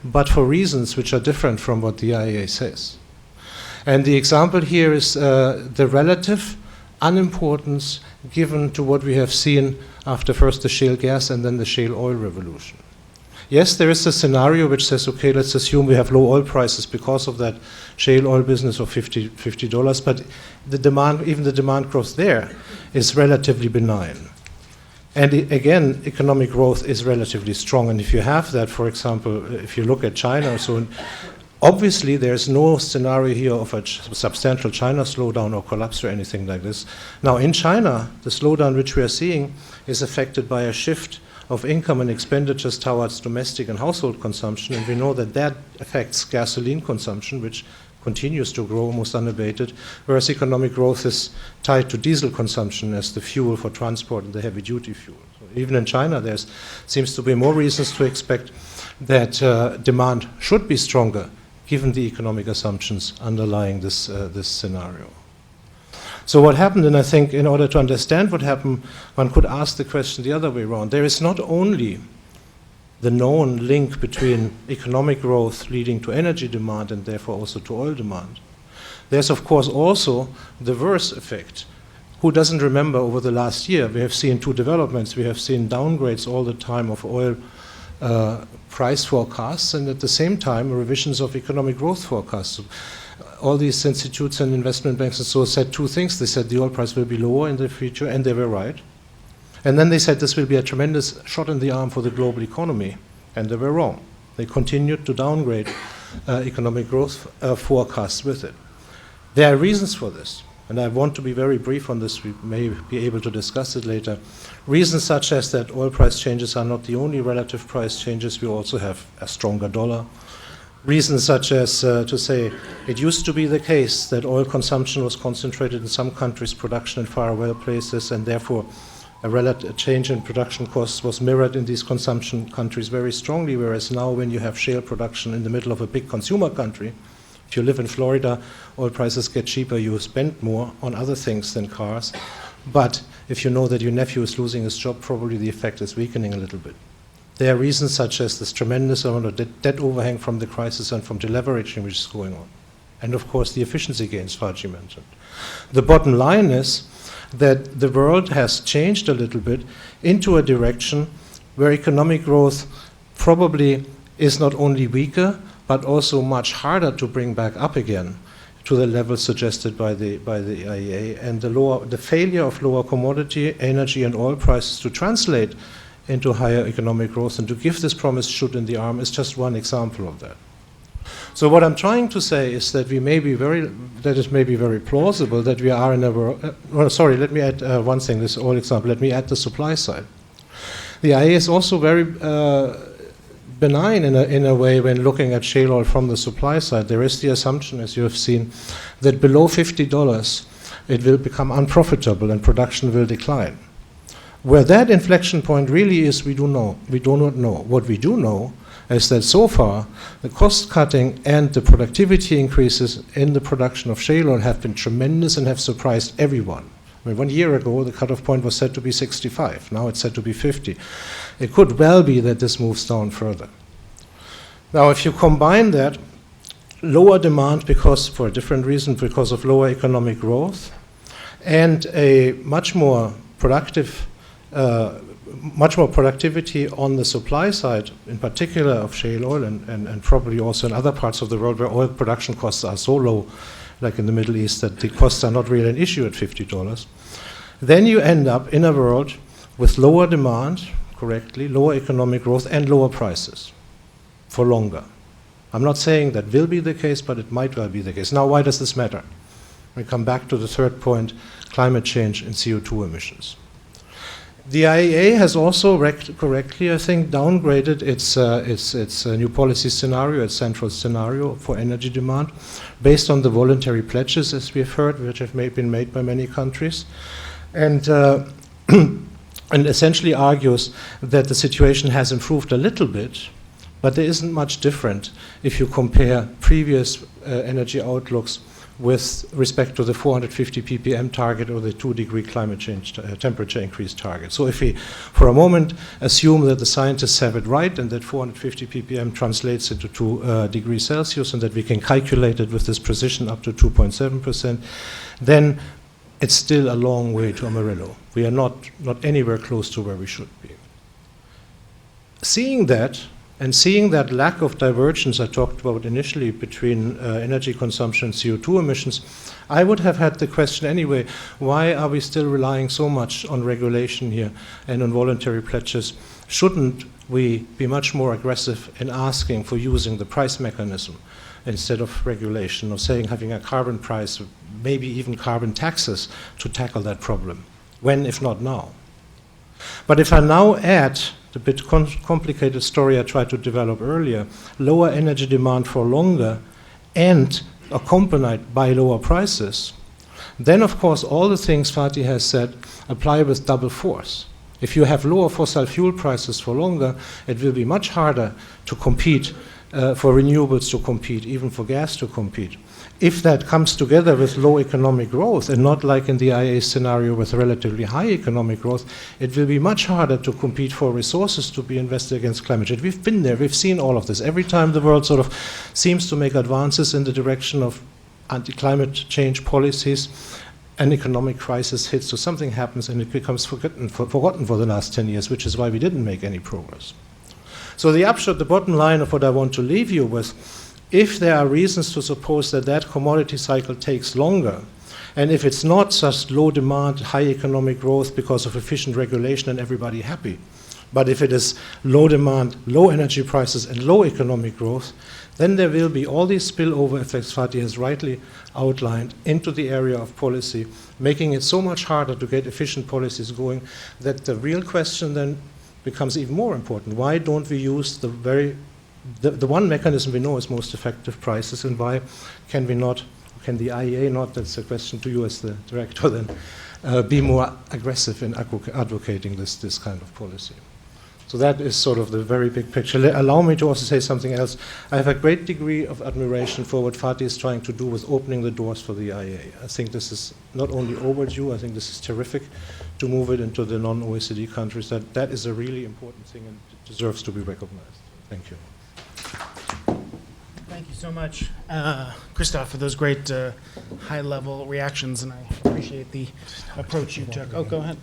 but for reasons which are different from what the IEA says. And the example here is the relative unimportance given to what we have seen after first the shale gas and then the shale oil revolution. Yes, there is a scenario which says, okay, let's assume we have low oil prices because of that shale oil business of $50, but the demand, even the demand growth there is relatively benign. And again, economic growth is relatively strong. And if you have that, for example, if you look at China, so obviously there's no scenario here of a substantial China slowdown or collapse or anything like this. Now in China, the slowdown which we are seeing is affected by a shift of income and expenditures towards domestic and household consumption, and we know that that affects gasoline consumption, which continues to grow almost unabated, whereas economic growth is tied to diesel consumption as the fuel for transport and the heavy-duty fuel. So even in China, there seems to be more reasons to expect that demand should be stronger, given the economic assumptions underlying this scenario. So what happened, and I think in order to understand what happened, one could ask the question the other way around. There is not only the known link between economic growth leading to energy demand and therefore also to oil demand, There's, of course, also the reverse effect. Who doesn't remember over the last year, we have seen two developments. We have seen downgrades all the time of oil price forecasts, and at the same time, revisions of economic growth forecasts. All these institutes and investment banks and so said two things. They said the oil price will be lower in the future, and they were right. And then they said this will be a tremendous shot in the arm for the global economy, and they were wrong. They continued to downgrade economic growth forecasts with it. There are reasons for this, and I want to be very brief on this. We may be able to discuss it later. Reasons such as that oil price changes are not the only relative price changes. We also have a stronger dollar. Reasons such as to say it used to be the case that oil consumption was concentrated in some countries, production in faraway places, and therefore a change in production costs was mirrored in these consumption countries very strongly, whereas now when you have shale production in the middle of a big consumer country, if you live in Florida, oil prices get cheaper, you spend more on other things than cars. But if you know that your nephew is losing his job, probably the effect is weakening a little bit. There are reasons such as this tremendous amount of debt overhang from the crisis and from deleveraging which is going on. And of course the efficiency gains Fatih mentioned. The bottom line is that the world has changed a little bit into a direction where economic growth probably is not only weaker, but also much harder to bring back up again to the level suggested by the IEA. And the failure of lower commodity, energy and oil prices to translate into higher economic growth and to give this promised shoot in the arm is just one example of that. So what I'm trying to say is that it may be very plausible that we are in a world, let me add one thing, this old example, let me add the supply side. The IEA is also very benign in a way when looking at shale oil from the supply side. There is the assumption, as you have seen, that below $50 it will become unprofitable and production will decline. Where that inflection point really is, we do not know. What we do know is that so far, the cost cutting and the productivity increases in the production of shale oil have been tremendous and have surprised everyone. I mean, 1 year ago, the cutoff point was said to be 65. Now it's said to be 50. It could well be that this moves down further. Now, if you combine that, lower demand for a different reason, because of lower economic growth, and a much more productivity on the supply side, in particular of shale oil and probably also in other parts of the world where oil production costs are so low, like in the Middle East, that the costs are not really an issue at $50, then you end up in a world with lower demand, correctly, lower economic growth and lower prices for longer. I'm not saying that will be the case, but it might well be the case. Now, why does this matter? We come back to the third point, climate change and CO2 emissions. The IEA has also correctly, I think, downgraded its new policy scenario, its central scenario for energy demand, based on the voluntary pledges, as we've heard, which have been made by many countries, and essentially argues that the situation has improved a little bit, but there isn't much different if you compare previous energy outlooks with respect to the 450 ppm target or the 2-degree climate change temperature increase target. So if we, for a moment, assume that the scientists have it right and that 450 ppm translates into 2 degrees Celsius and that we can calculate it with this precision up to 2.7%, then it's still a long way to Amarillo. We are not anywhere close to where we should be. Seeing that, and seeing that lack of divergence I talked about initially between energy consumption and CO2 emissions, I would have had the question anyway, why are we still relying so much on regulation here and on voluntary pledges? Shouldn't we be much more aggressive in asking for using the price mechanism instead of regulation, or saying having a carbon price, maybe even carbon taxes to tackle that problem? When, if not now? But if I now add the bit complicated story I tried to develop earlier, lower energy demand for longer and accompanied by lower prices, then of course all the things Fatih has said apply with double force. If you have lower fossil fuel prices for longer, it will be much harder to compete, for renewables to compete, even for gas to compete. If that comes together with low economic growth, and not like in the IEA scenario with relatively high economic growth, it will be much harder to compete for resources to be invested against climate change. We've been there, we've seen all of this. Every time the world sort of seems to make advances in the direction of anti-climate change policies, an economic crisis hits, so something happens and it becomes forgotten for the last 10 years, which is why we didn't make any progress. So the upshot, the bottom line of what I want to leave you with, if there are reasons to suppose that that commodity cycle takes longer, and if it's not just low demand, high economic growth because of efficient regulation and everybody happy, but if it is low demand, low energy prices, and low economic growth, then there will be all these spillover effects Fatih has rightly outlined into the area of policy, making it so much harder to get efficient policies going that the real question then becomes even more important. Why don't we use the one mechanism we know is most effective, prices, and why can we not, can the IEA not, that's a question to you as the director then, be more aggressive in advocating this kind of policy? So that is sort of the very big picture. Allow me to also say something else. I have a great degree of admiration for what Fatih is trying to do with opening the doors for the IEA. I think this is not only overdue, I think this is terrific to move it into the non-OECD countries. That is a really important thing and it deserves to be recognized. Thank you. Thank you so much, Kristoff, for those great high-level reactions, and I appreciate the approach you took. Oh, go ahead.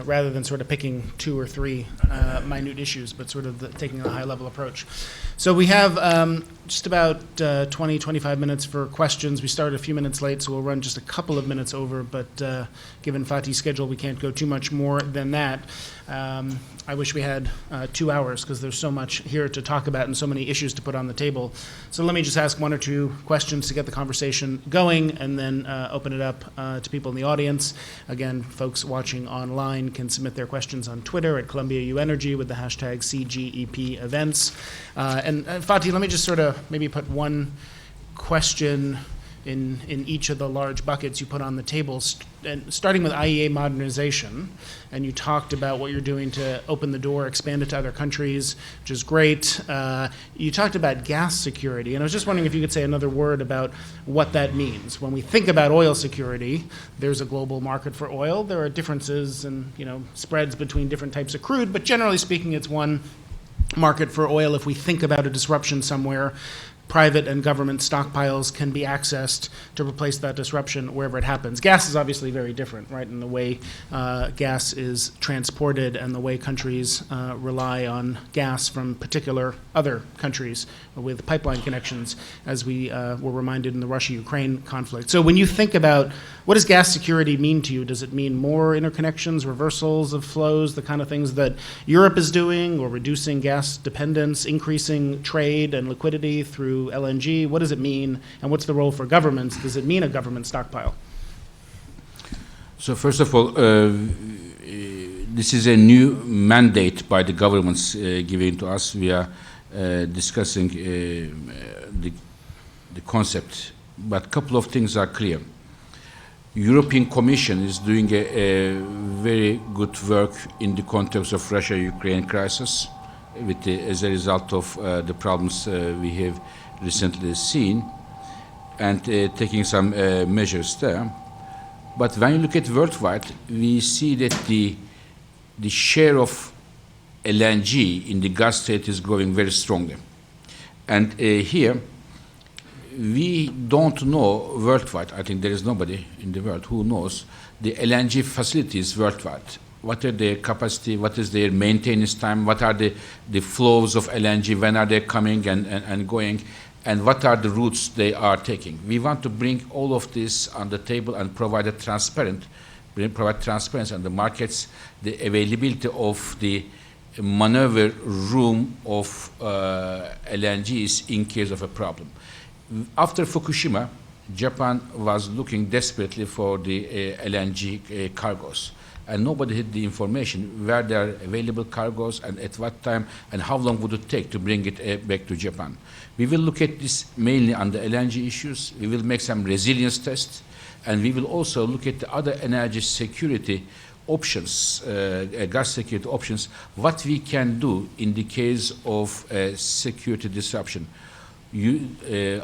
Rather than sort of picking 2 or 3 minute issues, but sort of taking a high-level approach. So we have just about 20, 25 minutes for questions. We started a few minutes late, so we'll run just a couple of minutes over, but given Fatih's schedule, we can't go too much more than that. I wish we had 2 hours because there's so much here to talk about and so many issues to put on the table. So let me just ask 1 or 2 questions to get the conversation going and then open it up to people in the audience. Again, folks watching online can submit their questions on Twitter at Columbia U Energy with the hashtag CGEP events. And Fatih, let me just sort of maybe put one question in each of the large buckets you put on the table, and starting with IEA modernization, and you talked about what you're doing to open the door, expand it to other countries, which is great. You talked about gas security, and I was just wondering if you could say another word about what that means. When we think about oil security, there's a global market for oil. There are differences and spreads between different types of crude, but generally speaking, it's one market for oil. If we think about a disruption somewhere, private and government stockpiles can be accessed to replace that disruption wherever it happens. Gas is obviously very different, right, in the way gas is transported and the way countries rely on gas from particular other countries with pipeline connections, as we were reminded in the Russia-Ukraine conflict. So when you think about what does gas security mean to you, does it mean more interconnections, reversals of flows, the kind of things that Europe is doing, or reducing gas dependence, increasing trade and liquidity through LNG? What does it mean, and what's the role for governments? Does it mean a government stockpile? So first of all, this is a new mandate by the governments given to us. We are discussing the concept, but a couple of things are clear. European Commission is doing a very good work in the context of Russia-Ukraine crisis, as a result of the problems we have recently seen, and taking some measures there. But when you look at worldwide, we see that the share of LNG in the gas state is growing very strongly. And here, we don't know worldwide, I think there is nobody in the world who knows the LNG facilities worldwide. What are their capacity, what is their maintenance time, what are the flows of LNG, when are they coming and going, and what are the routes they are taking. We want to bring all of this on the table and provide transparency on the markets, the availability of the maneuver room of LNGs in case of a problem. After Fukushima, Japan was looking desperately for the LNG cargoes, and nobody had the information where there are available cargoes and at what time and how long would it take to bring it back to Japan. We will look at this mainly on the LNG issues. We will make some resilience tests, and we will also look at the other energy security options, gas security options, what we can do in the case of security disruption.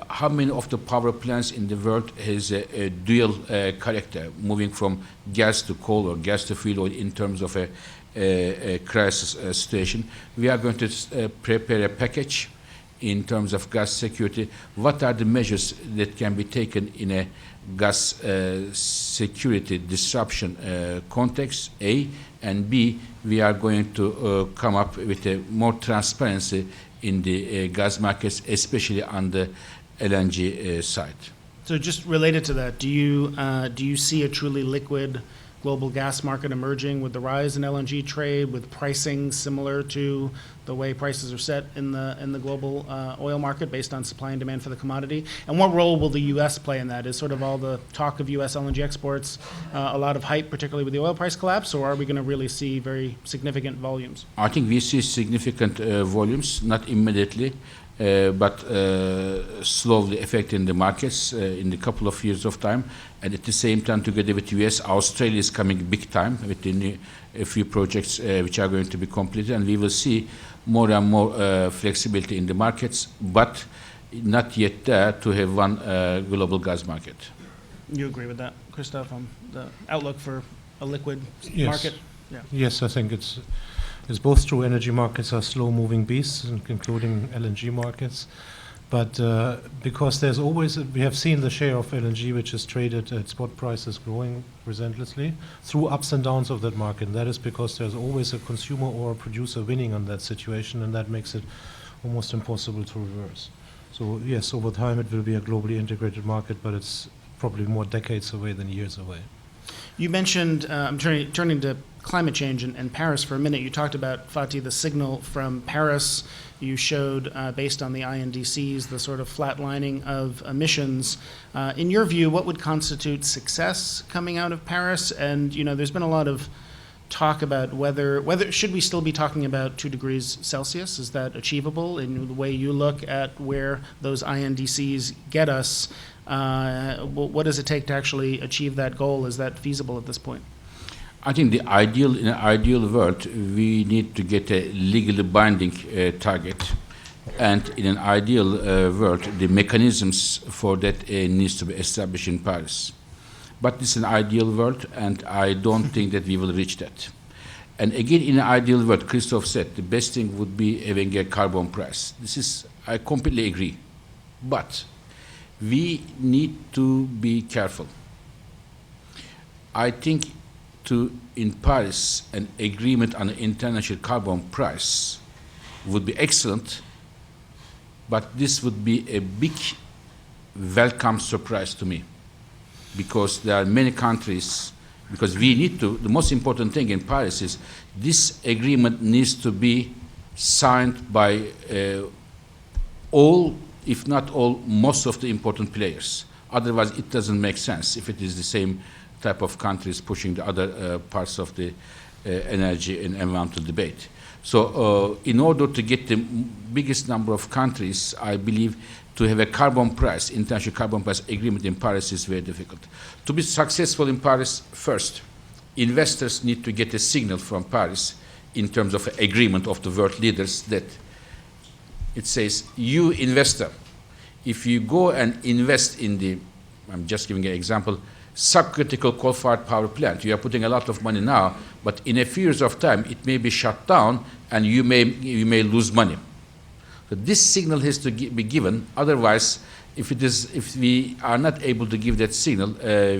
How many of the power plants in the world has a dual character, moving from gas to coal or gas to fuel oil in terms of a crisis situation? We are going to prepare a package in terms of gas security, what are the measures that can be taken in a gas security disruption context, A, and B, we are going to come up with a more transparency in the gas markets, especially on the LNG side. So just related to that, do you see a truly liquid global gas market emerging with the rise in LNG trade, with pricing similar to the way prices are set in the global oil market based on supply and demand for the commodity? And what role will the U.S. play in that? Is sort of all the talk of U.S. LNG exports a lot of hype, particularly with the oil price collapse, or are we going to really see very significant volumes? I think we see significant volumes, not immediately, but slowly affecting the markets in a couple of years of time. And at the same time, together with US, Australia is coming big time with a few projects which are going to be completed, and we will see more and more flexibility in the markets, but not yet there to have one global gas market. You agree with that, Kristoff, on the outlook for a liquid Yes. market? Yeah. Yes, I think it's both true. Energy markets are slow-moving beasts, including LNG markets. But because there's always, we have seen the share of LNG which is traded at spot prices growing relentlessly through ups and downs of that market. And that is because there's always a consumer or a producer winning on that situation, and that makes it almost impossible to reverse. So yes, over time it will be a globally integrated market, but it's probably more decades away than years away. You mentioned, I'm turning to climate change and Paris for a minute. You talked about, Fatih, the signal from Paris. You showed, based on the INDCs, the sort of flatlining of emissions. In your view, what would constitute success coming out of Paris? And, you know, there's been a lot of talk about whether should we still be talking about 2 degrees Celsius? Is that achievable in the way you look at where those INDCs get us? What does it take to actually achieve that goal? Is that feasible at this point? I think in an ideal world, we need to get a legally binding target, and in an ideal world, the mechanisms for that needs to be established in Paris. But this is an ideal world, and I don't think that we will reach that. And again, in an ideal world, Kristoff said, the best thing would be having a carbon price. I completely agree. But we need to be careful. I think in Paris, an agreement on an international carbon price would be excellent, but this would be a big welcome surprise to me, because there are many countries, because we need to, the most important thing in Paris is this agreement needs to be signed by all, if not all, most of the important players. Otherwise, it doesn't make sense if it is the same type of countries pushing the other parts of the energy and environmental debate. So in order to get the biggest number of countries, I believe to have a carbon price, international carbon price agreement in Paris is very difficult. To be successful in Paris, first, investors need to get a signal from Paris in terms of agreement of the world leaders that it says, you investor, if you go and invest in the, I'm just giving an example, subcritical coal-fired power plant, you are putting a lot of money now, but in a few years of time, it may be shut down and you may lose money. So this signal has to be given. Otherwise, if we are not able to give that signal,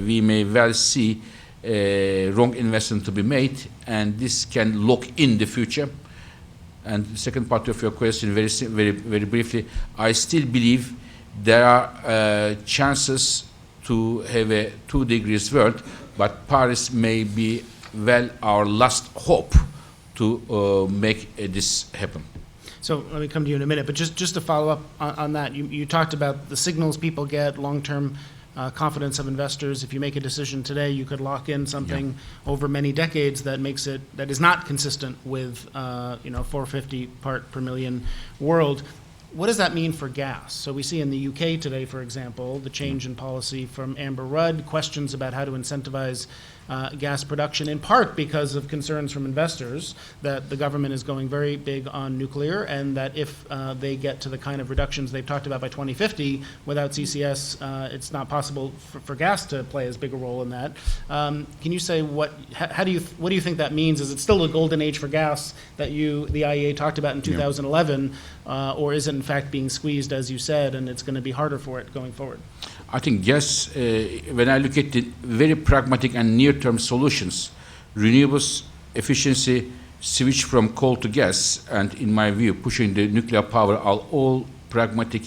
we may well see wrong investment to be made, and this can lock in the future. And the second part of your question, very briefly, I still believe there are chances to have a 2 degrees world, but Paris may be our last hope to make this happen. So let me come to you in a minute, but just to follow up on that, you talked about the signals people get, long-term confidence of investors. If you make a decision today, you could lock in something over many decades that is not consistent with 450 part per million world. What does that mean for gas? So we see in the UK today, for example, the change in policy from Amber Rudd, questions about how to incentivize gas production, in part because of concerns from investors that the government is going very big on nuclear, and that if they get to the kind of reductions they've talked about by 2050, without CCS, it's not possible for gas to play as big a role in that. Can you say what do you think that means? Is it still a golden age for gas that the IEA talked about in 2011, or is it in in fact being squeezed, as you said, and it's going to be harder for it going forward? I think gas, when I look at the very pragmatic and near-term solutions, renewables, efficiency, switch from coal to gas, and in my view, pushing the nuclear power are all pragmatic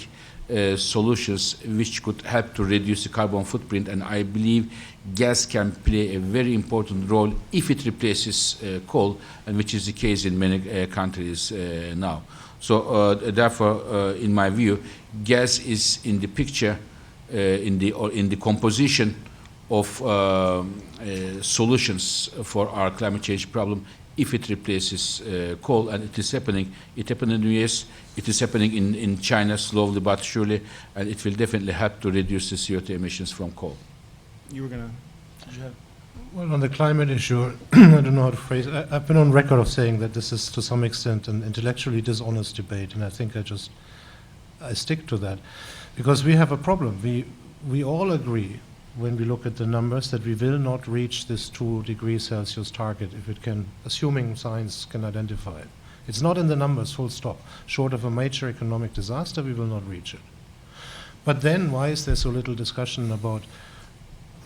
solutions which could help to reduce the carbon footprint, and I believe gas can play a very important role if it replaces coal, and which is the case in many countries now. So therefore, in my view, gas is in the picture, in the composition of solutions for our climate change problem if it replaces coal, and it is happening. It happened in the US, it is happening in China slowly but surely, and it will definitely help to reduce the CO2 emissions from coal. You were going to... Well, on the climate issue, I don't know how to phrase it. I've been on record of saying that this is to some extent an intellectually dishonest debate, and I think I stick to that. Because we have a problem. We all agree, when we look at the numbers, that we will not reach this 2 degrees Celsius target if it can, assuming science can identify it. It's not in the numbers, full stop. Short of a major economic disaster, we will not reach it. But then why is there so little discussion about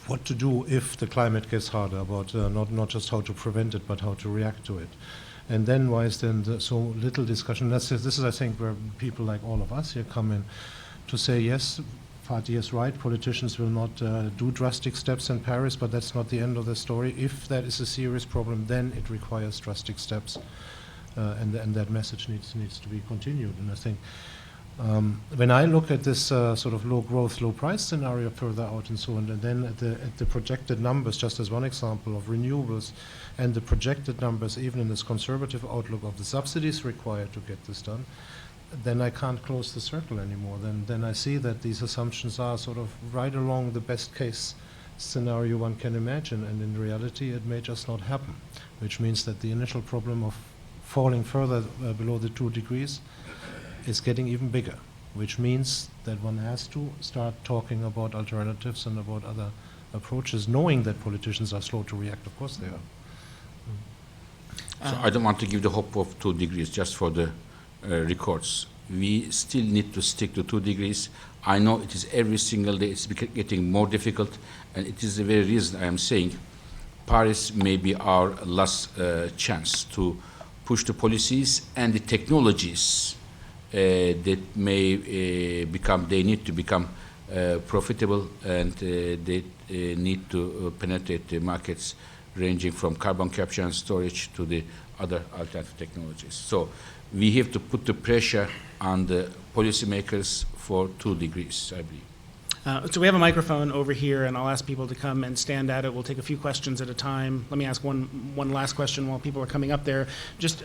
what to do if the climate gets harder, about not just how to prevent it, but how to react to it? And then why is there so little discussion? This is, I think, where people like all of us here come in to say, yes, Fatih is right, politicians will not do drastic steps in Paris, but that's not the end of the story. If that is a serious problem, then it requires drastic steps, and that message needs to be continued. And I think when I look at this sort of low growth, low price scenario further out and so on, and then at the projected numbers, just as one example of renewables, and the projected numbers, even in this conservative outlook of the subsidies required to get this done, then I can't close the circle anymore. Then I see that these assumptions are sort of right along the best case scenario one can imagine, and in reality it may just not happen, which means that the initial problem of falling further below the 2 degrees is getting even bigger, which means that one has to start talking about alternatives and about other approaches, knowing that politicians are slow to react. Of course they are. So I don't want to give the hope of 2 degrees just for the records. We still need to stick to 2 degrees. I know it is every single day, it's getting more difficult, and it is the very reason I am saying Paris may be our last chance to push the policies and the technologies that may they need to become profitable, and they need to penetrate the markets ranging from carbon capture and storage to the other alternative technologies. So we have to put the pressure on the policymakers for 2 degrees, I believe. So we have a microphone over here, and I'll ask people to come and stand at it. We'll take a few questions at a time. Let me ask one last question while people are coming up there. Just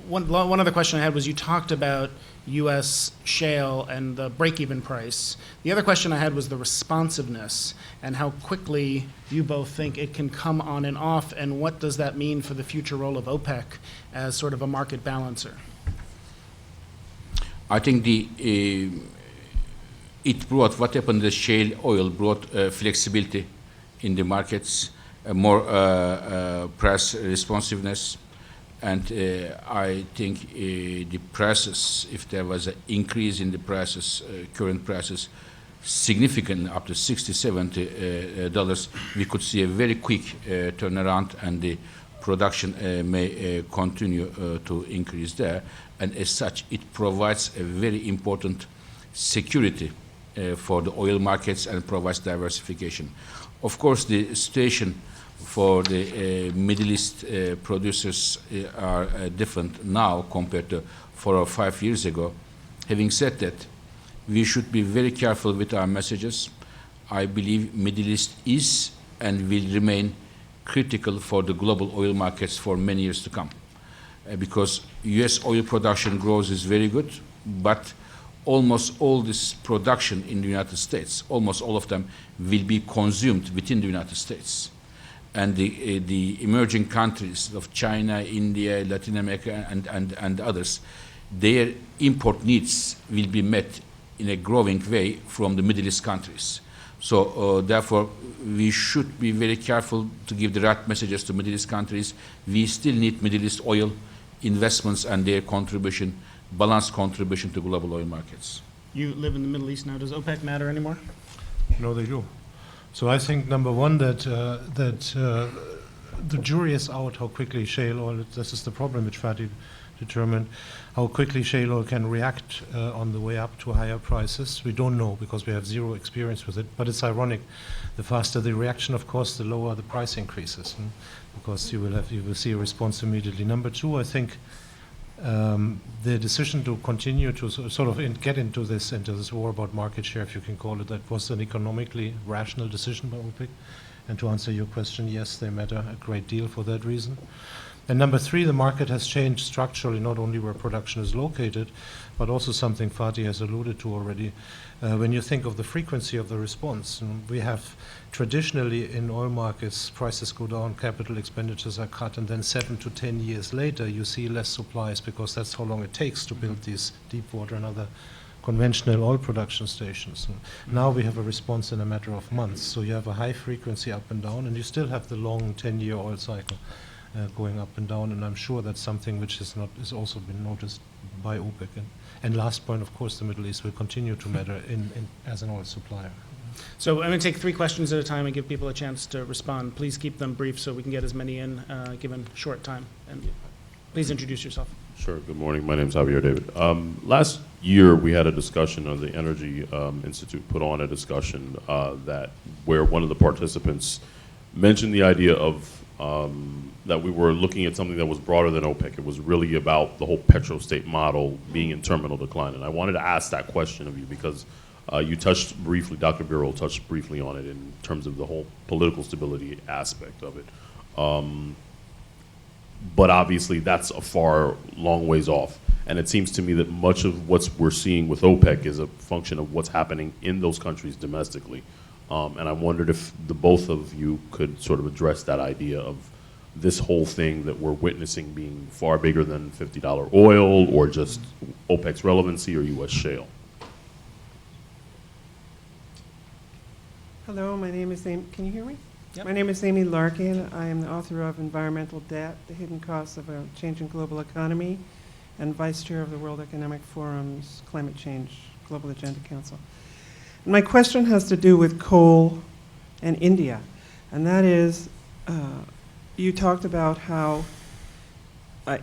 one other question I had was, you talked about U.S. shale and the break-even price. The other question I had was the responsiveness and how quickly you both think it can come on and off, and what does that mean for the future role of OPEC as sort of a market balancer? I think what happened to the shale oil brought flexibility in the markets, more price responsiveness, and I think the prices, if there was an increase in the prices, current prices, significant up to $60, $70, we could see a very quick turnaround, and the production may continue to increase there, and as such it provides a very important security for the oil markets and provides diversification. Of course, the situation for the Middle East producers are different now compared to 4 or 5 years ago. Having said that, we should be very careful with our messages. I believe Middle East is and will remain critical for the global oil markets for many years to come, because US oil production growth is very good, but almost all this production in the United States, almost all of them, will be consumed within the United States. And the emerging countries of China, India, Latin America, and others, their import needs will be met in a growing way from the Middle East countries. So therefore, we should be very careful to give the right messages to Middle East countries. We still need Middle East oil investments and their contribution balanced contribution to global oil markets. You live in the Middle East now. Does OPEC matter anymore? No, they do. So I think, number one, that the jury is out how quickly shale oil, this is the problem which Fatih determined, how quickly shale oil can react on the way up to higher prices. We don't know because we have zero experience with it, but it's ironic. The faster the reaction, of course, the lower the price increases, because you will see a response immediately. Number two, I think the decision to continue to sort of get into this war about market share, if you can call it that, was an economically rational decision by OPEC. And to answer your question, yes, they matter a great deal for that reason. And number three, the market has changed structurally, not only where production is located, but also something Fatih has alluded to already. When you think of the frequency of the response, we have traditionally in oil markets, prices go down, capital expenditures are cut, and then 7 to 10 years later, you see less supplies because that's how long it takes to build these deep water and other conventional oil production stations. Now we have a response in a matter of months. So you have a high frequency up and down, and you still have the long 10-year oil cycle going up and down. And I'm sure that's something which is also been noticed by OPEC. And last point, of course, the Middle East will continue to matter as an oil supplier. So I'm going to take 3 questions at a time and give people a chance to respond. Please keep them brief so we can get as many in given short time. And please introduce yourself. Sure. Good morning. My name is Javier David. Last year, we had a discussion of the Energy Institute put on a discussion where one of the participants mentioned the idea of that we were looking at something that was broader than OPEC. It was really about the whole petrostate model being in terminal decline. And I wanted to ask that question of you because you touched briefly, Dr. Birol touched briefly on it in terms of the whole political stability aspect of it. But obviously that's a far, long ways off. And it seems to me that much of what we're seeing with OPEC is a function of what's happening in those countries domestically. And I wondered if the both of you could sort of address that idea of this whole thing that we're witnessing being far bigger than $50 oil or just OPEC's relevancy or U.S. shale. Hello, my name is Amy. Can you hear me? Yep. My name is Amy Larkin. I am the author of Environmental Debt, The Hidden Costs of a Changing Global Economy, and Vice Chair of the World Economic Forum's Climate Change Global Agenda Council. And my question has to do with coal and India, and that is, you talked about how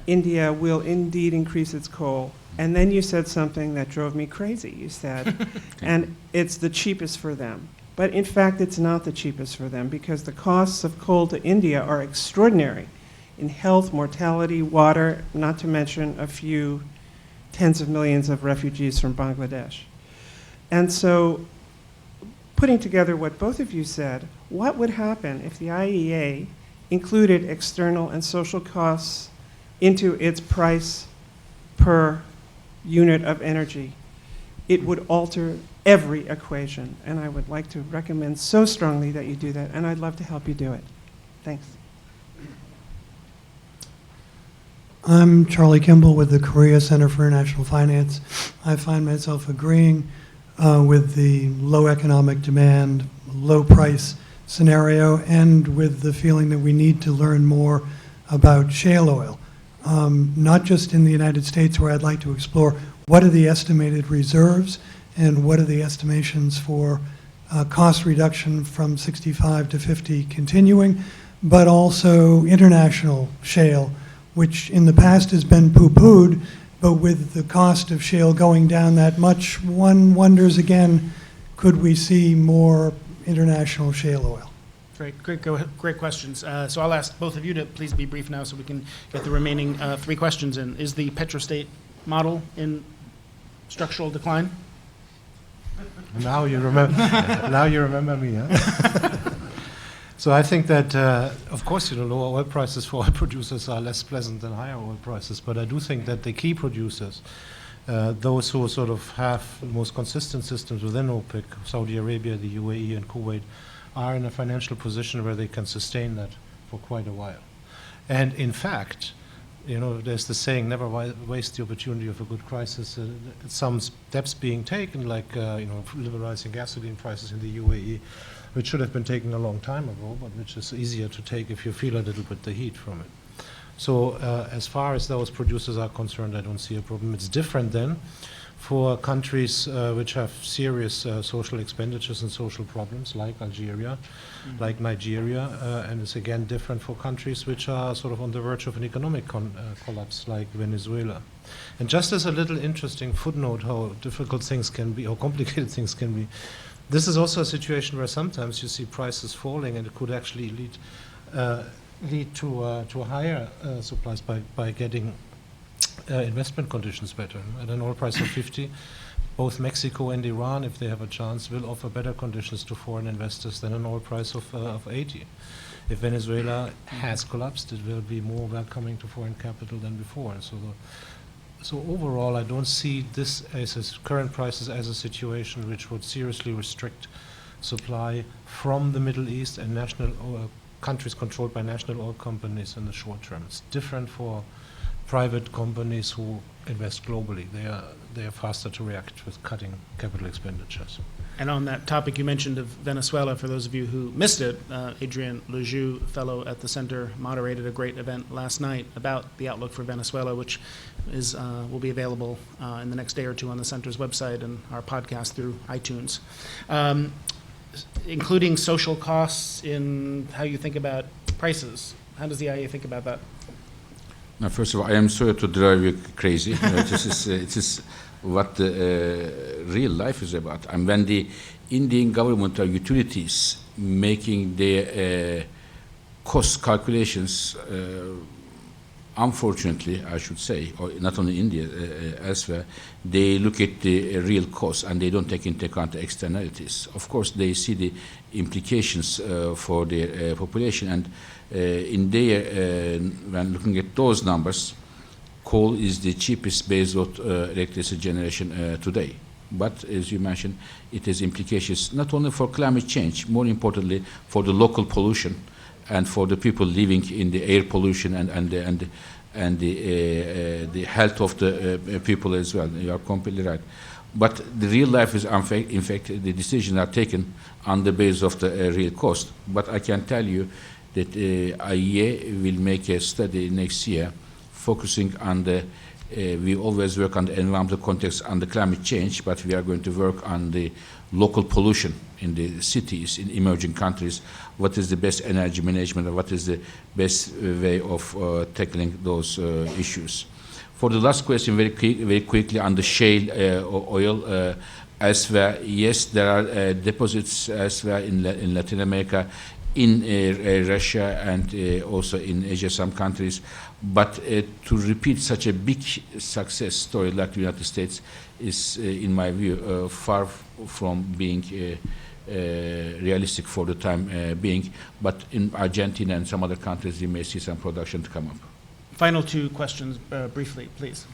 India will indeed increase its coal, and then you said something that drove me crazy. You said, and it's the cheapest for them. But in fact, it's not the cheapest for them because the costs of coal to India are extraordinary in health, mortality, water, not to mention a few tens of millions of refugees from Bangladesh. And so, putting together what both of you said, what would happen if the IEA included external and social costs into its price per unit of energy? It would alter every equation, and I would like to recommend so strongly that you do that, and I'd love to help you do it. Thanks. I'm Charlie Kimball with the Korea Center for International Finance. I find myself agreeing with the low economic demand, low price scenario, and with the feeling that we need to learn more about shale oil, not just in the United States, where I'd like to explore what are the estimated reserves and what are the estimations for cost reduction from 65 to 50 continuing, but also international shale, which in the past has been poo-pooed, but with the cost of shale going down that much, one wonders again, could we see more international shale oil? Great questions. So I'll ask both of you to please be brief now so we can get the remaining 3 questions in. Is the petrostate model in structural decline? Now you remember. Now you remember me. Huh? So I think that, of course, lower oil prices for oil producers are less pleasant than higher oil prices. But I do think that the key producers, those who sort of have the most consistent systems within OPEC, Saudi Arabia, the UAE, and Kuwait, are in a financial position where they can sustain that for quite a while. And in fact, there's the saying, never waste the opportunity of a good crisis. Some steps being taken, like liberalizing gasoline prices in the UAE, which should have been taken a long time ago, but which is easier to take if you feel a little bit the heat from it. So as far as those producers are concerned, I don't see a problem. It's different then for countries which have serious social expenditures and social problems, like Algeria, like Nigeria, and it's again different for countries which are sort of on the verge of an economic collapse, like Venezuela. And just as a little interesting footnote how difficult things can be, or complicated things can be, this is also a situation where sometimes you see prices falling and it could actually lead to higher supplies by getting investment conditions better. At an oil price of 50, both Mexico and Iran, if they have a chance, will offer better conditions to foreign investors than an oil price of 80. If Venezuela has collapsed, it will be more welcoming to foreign capital than before. And so overall, I don't see this as current prices as a situation which would seriously restrict supply from the Middle East and national countries controlled by national oil companies in the short term. It's different for private companies who invest globally. They are faster to react with cutting capital expenditures. And on that topic, you mentioned of Venezuela. For those of you who missed it, Adrian Lejeune, fellow at the center, moderated a great event last night about the outlook for Venezuela, which is will be available in the next day or two on the center's website and our podcast through iTunes. Including social costs in how you think about prices. How does the IEA think about that? Now, first of all, I am sorry to drive you crazy. It is what the real life is about. And when the Indian government or utilities making their cost calculations, unfortunately, I should say, or not only India, elsewhere, they look at the real cost and they don't take into account the externalities. Of course, they see the implications for their population, and in their, when looking at those numbers, coal is the cheapest baseload electricity generation today. But as you mentioned, it has implications not only for climate change, more importantly for the local pollution and for the people living in the air pollution and the health of the people as well. You are completely right. But the real life is, in fact, the decisions are taken on the basis of the real cost. But I can tell you that IEA will make a study next year focusing on the, we always work on the environmental context on the climate change, but we are going to work on the local pollution in the cities, in emerging countries. What is the best energy management, and what is the best way of tackling those issues? For the last question, very quickly on the shale oil, elsewhere, yes, there are deposits elsewhere in Latin America, in Russia, and also in Asia, some countries. But to repeat such a big success story like the United States is, in my view, far from being realistic for the time being. But in Argentina and some other countries, you may see some production to come up. Final two questions, briefly, please.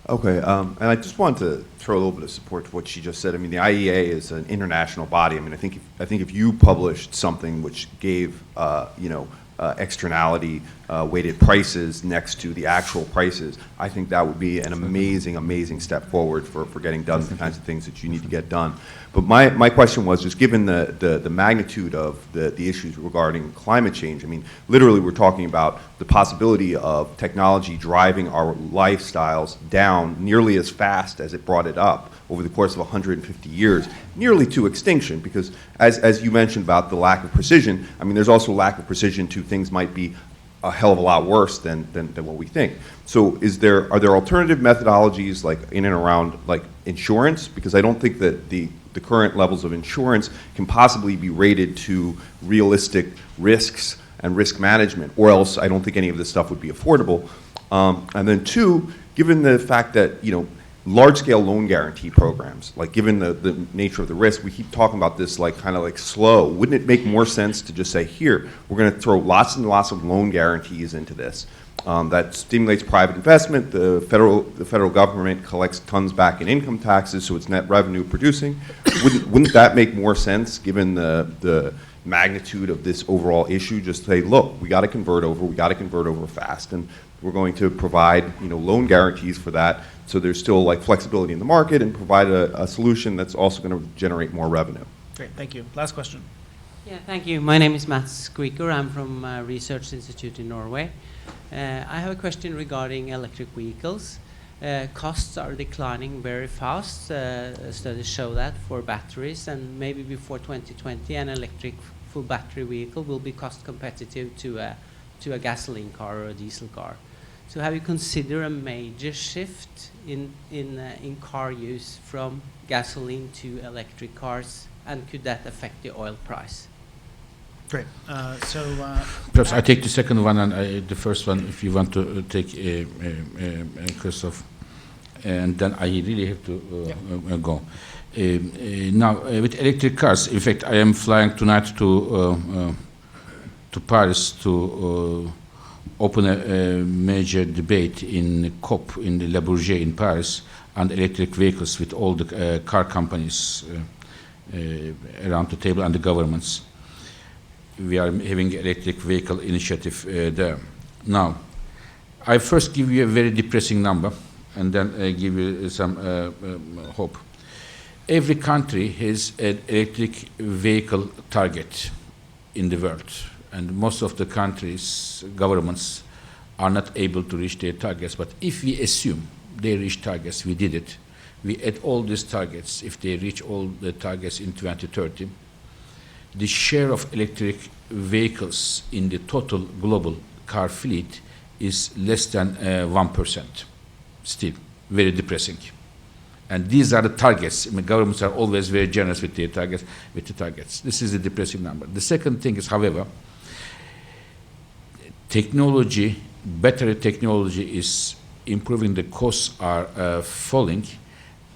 Okay, and I just wanted to throw a little bit of support to what she just said. I mean, the IEA is an international body. I mean, I think if you published something which gave, externality weighted prices next to the actual prices, I think that would be an amazing, amazing step forward for getting done the kinds of things that you need to get done. But my question was, just given the magnitude of the issues regarding climate change, I mean, literally we're talking about the possibility of technology driving our lifestyles down nearly as fast as it brought it up over the course of 150 years, nearly to extinction, because as you mentioned about the lack of precision, I mean, there's also lack of precision to things might be a hell of a lot worse than what we think. So are there alternative methodologies like in and around like insurance? Because I don't think that the current levels of insurance can possibly be rated to realistic risks and risk management, or else I don't think any of this stuff would be affordable. And then two, given the fact that, large-scale loan guarantee programs, like given the nature of the risk, we keep talking about this like kind of like slow. Wouldn't it make more sense to just say, here, we're going to throw lots and lots of loan guarantees into this? That stimulates private investment. The federal government collects tons back in income taxes, so it's net revenue producing. Wouldn't that make more sense given the magnitude of this overall issue? Just say, look, we got to convert over fast, and we're going to provide loan guarantees for that, so there's still like flexibility in the market, and provide a solution that's also going to generate more revenue. Great, thank you. Last question. Yeah, thank you. My name is Mats Squeaker. I'm from Research Institute in Norway. I have a question regarding electric vehicles. Costs are declining very fast. Studies show that for batteries, and maybe before 2020, an electric full battery vehicle will be cost competitive to a gasoline car or a diesel car. So have you considered a major shift in car use from gasoline to electric cars, and could that affect the oil price? Great. Perhaps I take the second one and the first one, if you want to take Kristoff, and then I really have to go. Now, with electric cars, in fact, I am flying tonight to Paris to open a major debate in COP in the Le Bourget in Paris on electric vehicles with all the car companies around the table and the governments. We are having electric vehicle initiative there. Now, I first give you a very depressing number and then give you some hope. Every country has an electric vehicle target in the world, and most of the countries' governments are not able to reach their targets. But if we assume they reach targets, we did it, we add all these targets, if they reach all the targets in 2030, the share of electric vehicles in the total global car fleet is less than 1%. Still, very depressing. And these are the targets. I mean, governments are always very generous with their targets, with the targets. This is a depressing number. The second thing is, however, technology, better technology is improving, the costs are falling.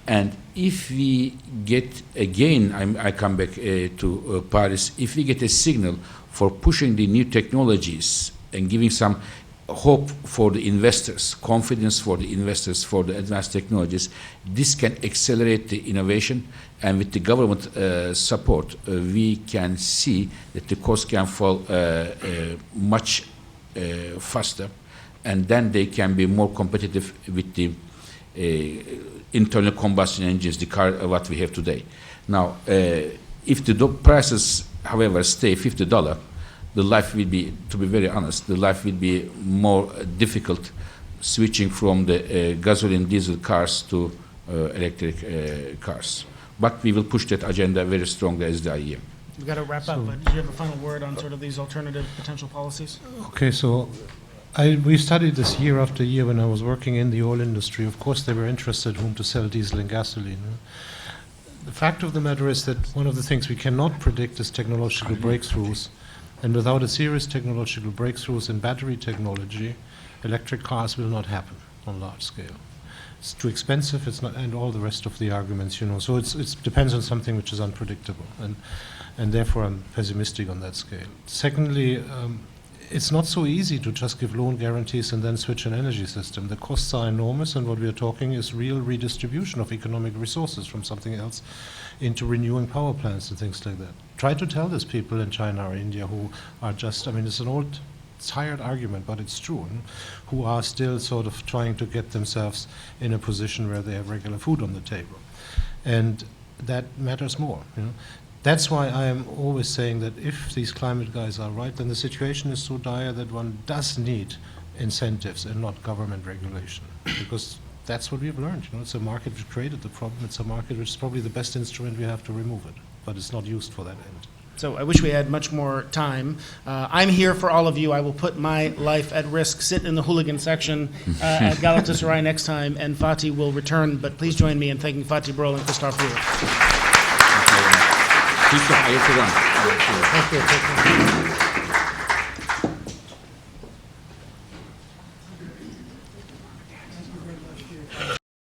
And if we get, again, I come back to Paris, if we get a signal for pushing the new technologies and giving some hope for the investors, confidence for the investors for the advanced technologies, this can accelerate the innovation. And with the government support, we can see that the cost can fall much faster, and then they can be more competitive with the internal combustion engines, the car what we have today. Now, if the prices, however, stay $50, the life will be, to be very honest, the life will be more difficult switching from the gasoline diesel cars to electric cars. But we will push that agenda very strongly as the IEA. We've got to wrap up, but do you have a final word on sort of these alternative potential policies? Okay, so we studied this year after year when I was working in the oil industry. Of course, they were interested whom to sell diesel and gasoline. The fact of the matter is that one of the things we cannot predict is technological breakthroughs. And without a serious technological breakthroughs in battery technology, electric cars will not happen on large scale. It's too expensive, it's not, and all the rest of the arguments, you know. So it depends on something which is unpredictable. And therefore, I'm pessimistic on that scale. Secondly, it's not so easy to just give loan guarantees and then switch an energy system. The costs are enormous, and what we are talking is real redistribution of economic resources from something else into renewing power plants and things like that. Try to tell these people in China or India who are just, I mean, it's an old, tired argument, but it's true, who are still sort of trying to get themselves in a position where they have regular food on the table. And that matters more, you know. That's why I am always saying that if these climate guys are right, then the situation is so dire that one does need incentives and not government regulation. Because that's what we've learned. You know, it's a market which created the problem. It's a market which is probably the best instrument we have to remove it. But it's not used for that end. So I wish we had much more time. I'm here for all of you. I will put my life at risk, sit in the hooligan section at Galatasaray next time, and Fatih will return. But please join me in thanking Fatih Birol and Christof Ruhl. Thank you.